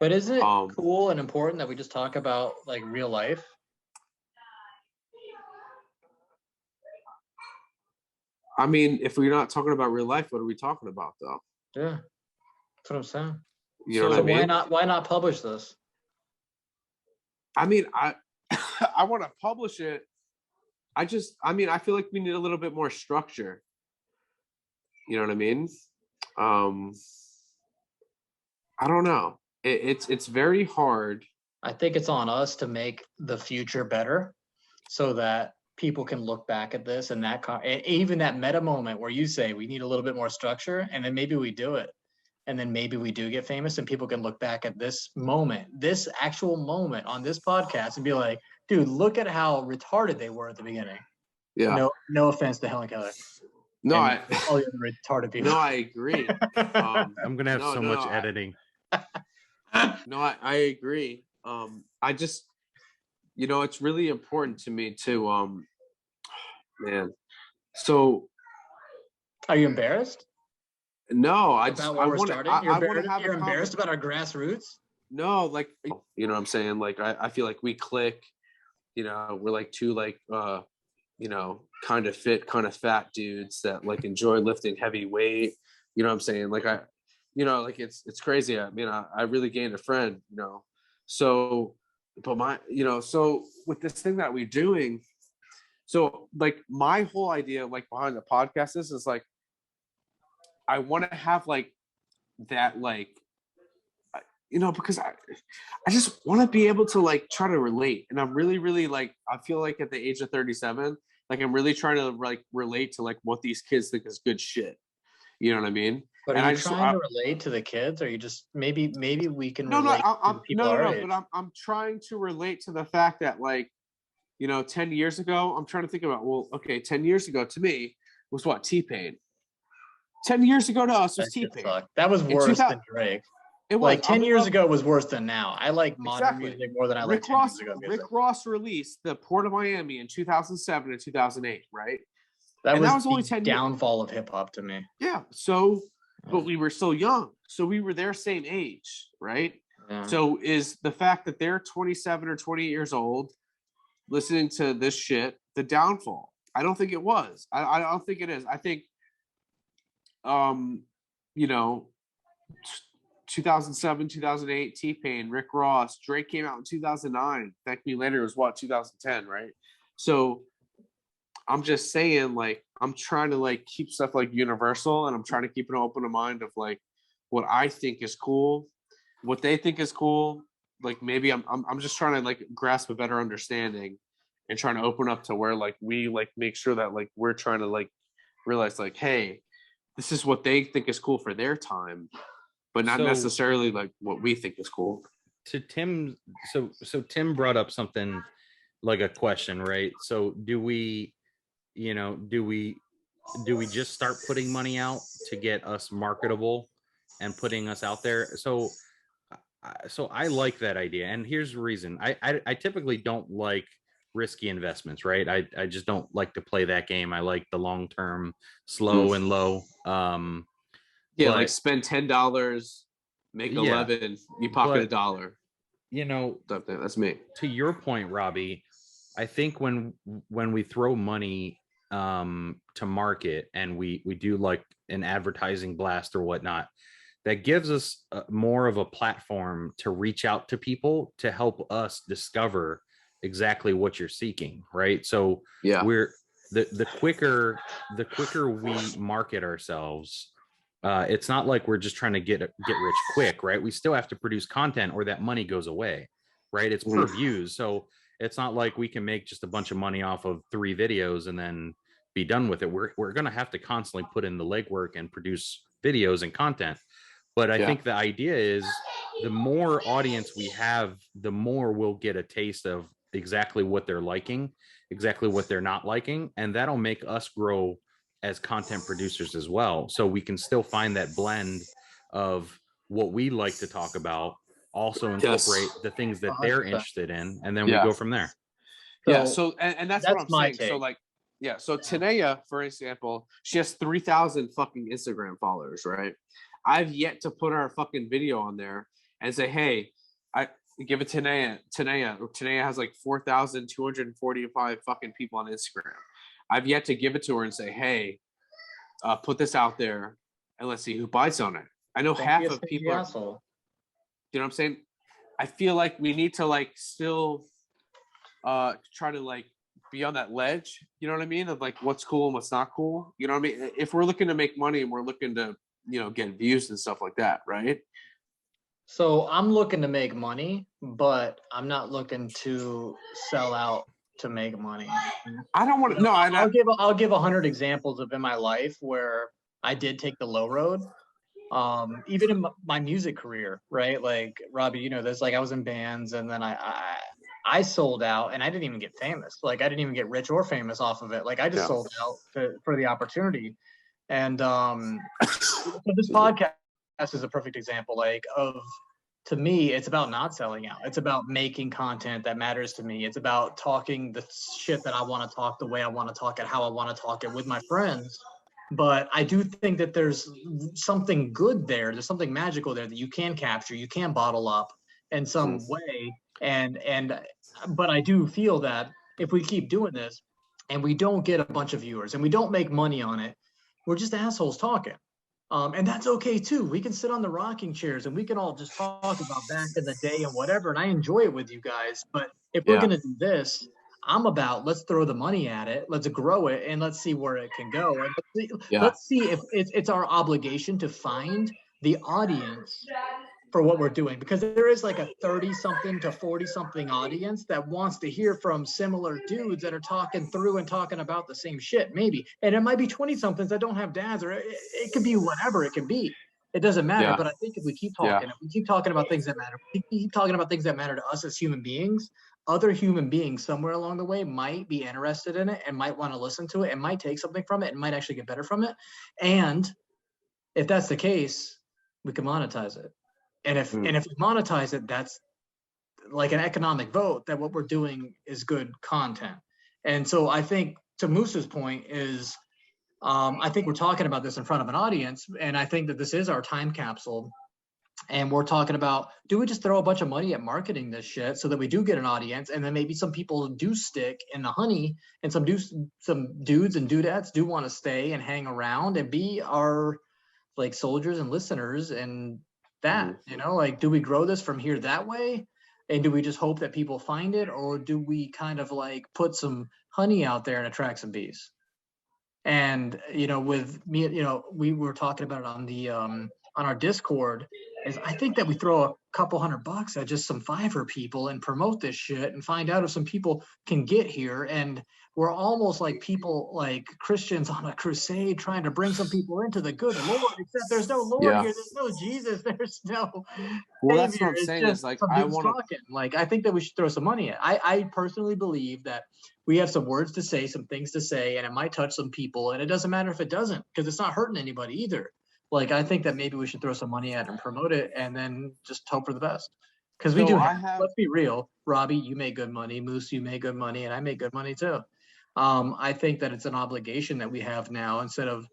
But isn't it cool and important that we just talk about like real life? I mean, if we're not talking about real life, what are we talking about though? Yeah, that's what I'm saying. You know So what I mean? why not publish this? I mean, I want to publish it. I feel like we need a little bit more structure. You know what I mean? I don't know. It's very hard. I think it's on us to make the future better so that people can look back at this and even that meta moment where you say we need a little bit more structure, and then maybe we do it. And then maybe we do get famous and people can look back at this moment, this actual moment on this podcast and be like, dude, look at how retarded they were at the beginning. Yeah. No offense to Helen Keller. No, all the other retarded people. No, I agree. I'm gonna have so much editing. No, I agree. I just, you know, it's really important to me to, man. So, are you embarrassed? No, I want to. You're embarrassed about our grassroots? No, like, you know what I'm saying? Like, I feel like we click. You know, we're like two like, you know, kind of fit, kind of fat dudes that like enjoy lifting heavy weight. You know what I'm saying? Like you know, like it's crazy. I mean, I really gained a friend. You know, so but so with this thing that we're doing, so like my whole idea like behind the podcast is like I want to have like that, like, you know, because I just want to be able to like try to relate. And I'm really, really like, I feel like at the age of 37, like I'm really trying to like relate to like what these kids think is good shit. You know what I mean? But are you trying to relate to the kids, or you just maybe we can relate to people our age? But I'm trying to relate to the fact that like, you know, 10 years ago, I'm trying to think about, well, okay, 10 years ago to me was what? T-Pain. 10 years ago to us was T-Pain. That was worse than Drake. It was like 10 years ago was worse than now. I like modern music more than I like 10 years ago music. Rick Ross released The Port of Miami in 2007 and 2008, right? That was only 10 downfall of hip hop to me. Yeah. So, but we were so young. So we were their same age, right? Yeah. So is the fact that they're 27 or 28 years old listening to this shit the downfall? I don't think it was. I don't think it is. I think you know, 2007, 2008, T-Pain, Rick Ross, Drake came out in 2009. Thank Me Later was what, 2010, right? So I'm just saying, like, I'm trying to like keep stuff like universal, and I'm trying to keep an open mind of like what I think is cool, what they think is cool, like maybe I'm just trying to like grasp a better understanding and trying to open up to where like we like make sure that like we're trying to like realize like, hey, this is what they think is cool for their time, but not So- necessarily like what we think is cool. To Tim, so Tim brought up something like a question, right? So do we just start putting money out to get us marketable and putting us out there? So I like that idea, and here's the reason. I typically don't like risky investments, right? I just don't like to play that game. I like the long term, slow and low. Yeah, but- like spend $10, make Yeah, 11, you pocket but- $1. That's me. To your point, Robbie, I think when we throw money to market and we do like an advertising blast or whatnot, that gives us more of a platform to reach out to people to help us discover exactly what you're seeking, right? So Yeah. we're the quicker we market ourselves, it's not like we're just trying to get rich quick, right? We still have to produce content or that money goes away, right? It's per views. So it's not like we can make just a bunch of money off of 3 videos and then be done with it. We're going to have to constantly put in the legwork and produce videos and content. But I think the idea is the more audience we have, the more we'll get a taste of exactly what they're liking, exactly what they're not liking. And that'll make us grow as content producers as well. So we can still find that blend of what we like to talk about, also incorporate the things that they're 100%. interested in, and then we go from there. So and that's what I'm my saying. take. So like, so Tanea, for example, she has 3,000 fucking Instagram followers, right? I've yet to put our fucking video on there and say, hey, I give it to Tanea. Tanea has like 4,245 fucking people on Instagram. I've yet to give it to her and say, hey, put this out there and let's see who bites on it. I know half of people are, you know what I'm saying? I feel like we need to like still try to like be on that ledge, you know what I mean? Of like what's cool and what's not cool. You know what I mean? If we're looking to make money and we're looking to, get views and stuff like that, right? So I'm looking to make money, but I'm not looking to sell out to make money. I don't want to. No, I'll give 100 examples of in my life where I did take the low road. Even in my music career, right? Like Robbie, this. Like I was in bands, and then I sold out, and I didn't even get famous. Like I didn't even get rich or famous off of it. Like I just sold out for the opportunity. And so this podcast is a perfect example, like to me, it's about not selling out. It's about making content that matters to me. It's about talking the shit that I want to talk, the way I want to talk it, how I want to talk it with my friends. But I do think that there's something good there. There's something magical there that you can capture, you can bottle up in some way. But I do feel that if we keep doing this and we don't get a bunch of viewers and we don't make money on it, we're just assholes talking. And that's okay too. We can sit on the rocking chairs and we can all just talk about back in the day and whatever. And I enjoy it with you guys. But if we're going to do this, I'm about, let's throw the money at it, let's grow it, and let's see where it can go. And let's see if it's our obligation to find the audience for what we're doing, because there is like a 30-something to 40-something audience that wants to hear from similar dudes that are talking through and talking about the same shit, maybe. And it might be 20-somethings that don't have dads, or it could be whatever it can be. It doesn't matter. But I think if we keep talking, if we keep talking about things that matter, if we keep talking about things that matter to us as human beings, other human beings somewhere along the way might be interested in it and might want to listen to it and might take something from it and might actually get better from it. And if that's the case, we can monetize it. And if we monetize it, that's like an economic vote that what we're doing is good content. And so I think to Moose's point is, I think we're talking about this in front of an audience, and I think that this is our time capsule. And we're talking about, do we just throw a bunch of money at marketing this shit so that we do get an audience, and then maybe some people do stick in the honey, and some dudes and dudettes do want to stay and hang around and be our like soldiers and listeners and that, like, do we grow this from here that way? And do we just hope that people find it, or do we kind of like put some honey out there and attract some bees? And with me, we were talking about it on the on our Discord, is I think that we throw a couple $100 at just some Fiverr people and promote this shit and find out if some people can get here. And we're almost like people, like Christians on a crusade trying to bring some people into the good Lord, except there's no Lord here. There's no Jesus. There's no Well, that's Savior. what I'm It's saying just is like, some I dudes want to, talking. Like, I think that we should throw some money at. I personally believe that we have some words to say, some things to say, and it might touch some people. And it doesn't matter if it doesn't, because it's not hurting anybody either. Like, I think that maybe we should throw some money at it and promote it and then just hope for the best. Because we So do I have, let's be real, Robbie, you make good money. Moose, you make good money. And I make good money too. I think that it's an obligation that we have now, instead of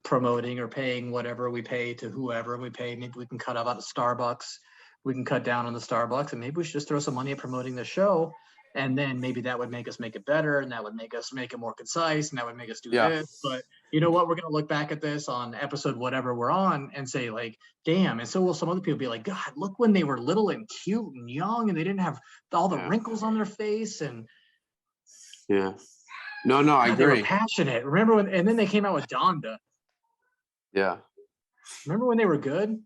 promoting or paying whatever we pay to whoever we pay. Maybe we can cut out of Starbucks. We can cut down on the Starbucks, and maybe we should just throw some money at promoting the show. And then maybe that would make us make it better, and that would make us make it more concise, and that would make us do this. But you know what? We're going to look back at this on episode whatever we're on and say, like, damn. And so will some other people be like, God, look when they were little and cute and young, and they didn't have all the wrinkles on their face. And yeah. No, I God, they were agree. passionate. Remember when, and then they came out with Donda. Yeah. Remember when they were good?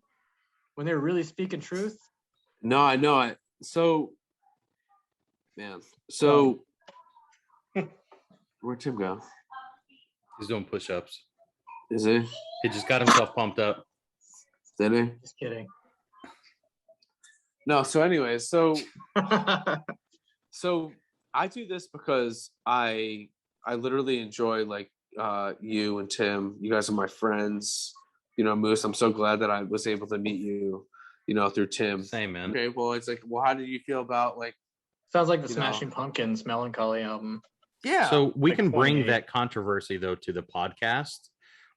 When they were really speaking truth? No, I know it. So, man. So, where'd Tim go? He's doing push-ups. Is he? He just got himself pumped up. Did he? Just kidding. No, so anyways, so I do this because I literally enjoy, like, you and Tim. You guys are my friends. You know, Moose, I'm so glad that I was able to meet you, you know, through Tim. Same, man. Okay, well, it's like, well, how did you feel about, like, Sounds like the Smashing Pumpkins Melancholy album. yeah. So we like can bring 28. that controversy though to the podcast.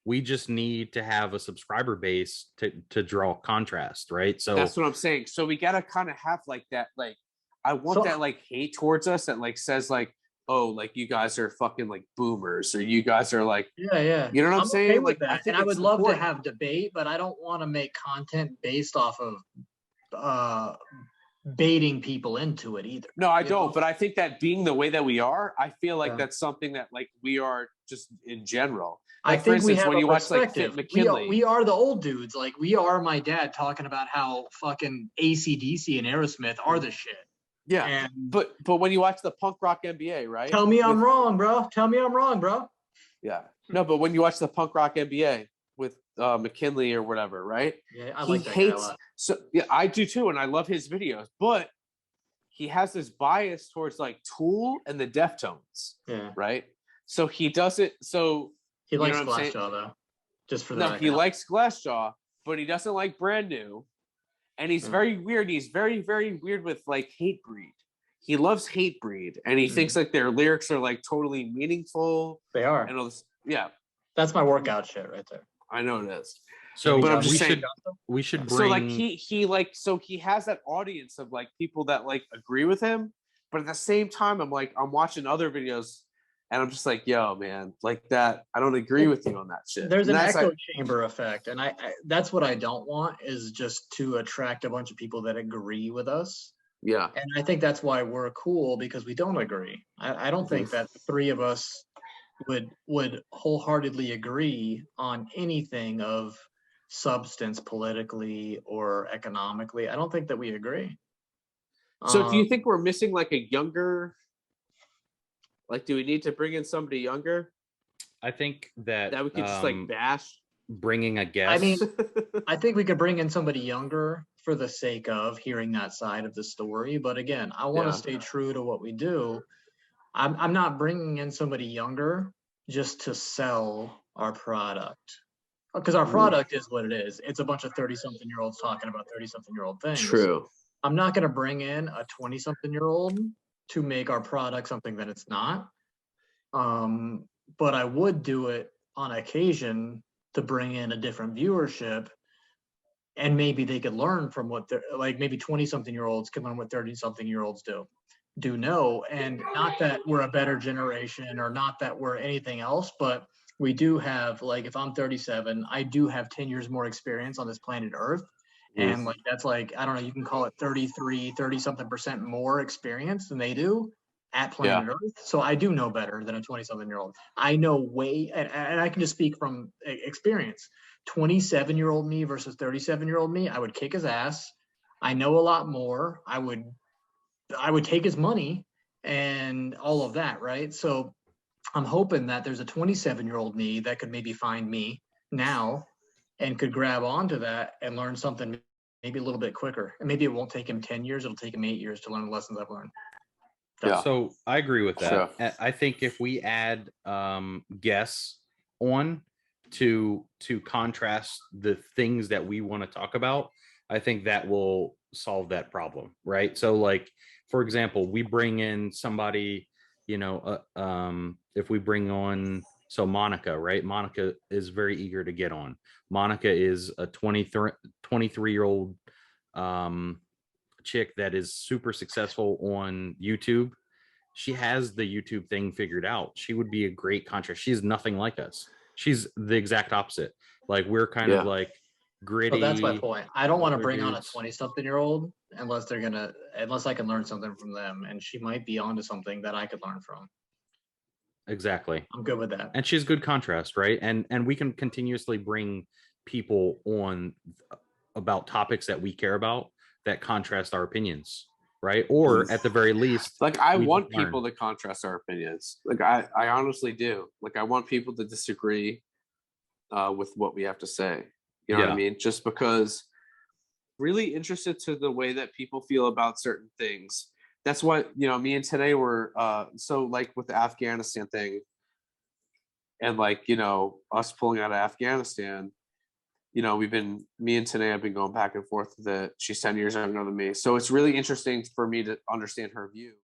We just need to have a subscriber base to draw contrast, right? So that's what I'm saying. So we gotta kind of have like that, like, I want that like hate towards us that like says like, oh, like you guys are fucking like boomers, or you guys are like, yeah. You know what I'm saying? Okay Like, with that. And I would love to have debate, but I don't want to make content based off of baiting people into it either. No, I don't. But I think that being the way that we are, I feel like that's something that like we are just in general. Like, I think for instance, we have when you a watch like perspective. Fit McKinley, We are the old dudes. Like, we are my dad talking about how fucking AC/DC and Aerosmith are the shit. yeah. And But when you watch the punk rock NBA, right? tell me I'm wrong, bro. Tell me I'm wrong, bro. Yeah. No, but when you watch the punk rock NBA with McKinley or whatever, right? Yeah, I He like that hates. guy a lot. So yeah, I do too, and I love his videos. But he has this bias towards like Tool and the Deftones, Yeah. right? So he does it. So He you likes know what I'm saying? Glassjaw, though. Just for No, that. he likes Glassjaw, but he doesn't like Brand New, and he's very weird. He's very, very weird with like Hatebreed. He loves Hatebreed, and he thinks like their lyrics are like totally meaningful. They are. And all this, yeah, That's my workout shit right there. I know it is. So But I'm just we saying- should bring. So like he like, so he has that audience of like people that like agree with him, but at the same time I'm watching other videos and I'm just like, yo, man, like that, I don't agree with you on that shit. There's And an that's echo like, chamber effect, and I that's what I don't want, is just to attract a bunch of people that agree with us. yeah. And I think that's why we're cool, because we don't agree. I don't think that the three of us would wholeheartedly agree on anything of substance politically or economically. I don't think that we agree. So do you think we're missing like a younger, like, do we need to bring in somebody younger I think that that we could just like bash? bringing a guest. I mean, I think we could bring in somebody younger for the sake of hearing that side of the story. But again, I want to stay true to what we do. I'm not bringing in somebody younger just to sell our product, because our product is what it is. It's a bunch of 30-something-year-olds talking about 30-something-year-old things. True. I'm not going to bring in a 20-something-year-old to make our product something that it's not. But I would do it on occasion to bring in a different viewership, and maybe they could learn from what they're like. Maybe 20-something-year-olds can learn what 30-something-year-olds do know. And not that we're a better generation or not that we're anything else, but we do have, like, if I'm 37, I do have 10 years more experience on this planet Earth. And like, that's like, I don't know, you can call it 30 something% more experience than they do. at planet Earth. So I do know better than a 20-something-year-old. I know way, and I can just speak from experience. 27-year-old me versus 37-year-old me, I would kick his ass. I know a lot more. I would take his money and all of that, right? So I'm hoping that there's a 27-year-old me that could maybe find me now and could grab onto that and learn something maybe a little bit quicker. And maybe it won't take him 10 years, it'll take him 8 years to learn the lessons I've learned. Yeah. So I agree with that. Sure. I think if we add guests on to contrast the things that we want to talk about, I think that will solve that problem, right? So like, for example, we bring in somebody, you know, if we bring on, so Monica, right? Monica is very eager to get on. Monica is a 23-year-old chick that is super successful on YouTube. She has the YouTube thing figured out. She would be a great contrast. She's nothing like us. She's the exact opposite. Like we're kind of like gritty. So that's my point. I don't want to bring on a dudes. 20-something-year-old unless I can learn something from them. And she might be onto something that I could learn from. Exactly. I'm good with that. And she's good contrast, right? And we can continuously bring people on about topics that we care about that contrast our opinions, right? Or at the very least, like I we want just learn. people to contrast our opinions. Like I honestly do. Like I want people to disagree with what we have to say. You know what I mean? Just because really interested to the way that people feel about certain things. That's what, you know, me and today were so like with the Afghanistan thing and like, you know, us pulling out of Afghanistan, you know, me and Tanae have been going back and forth with it. She's 10 years younger than me. So it's really interesting for me to understand her view.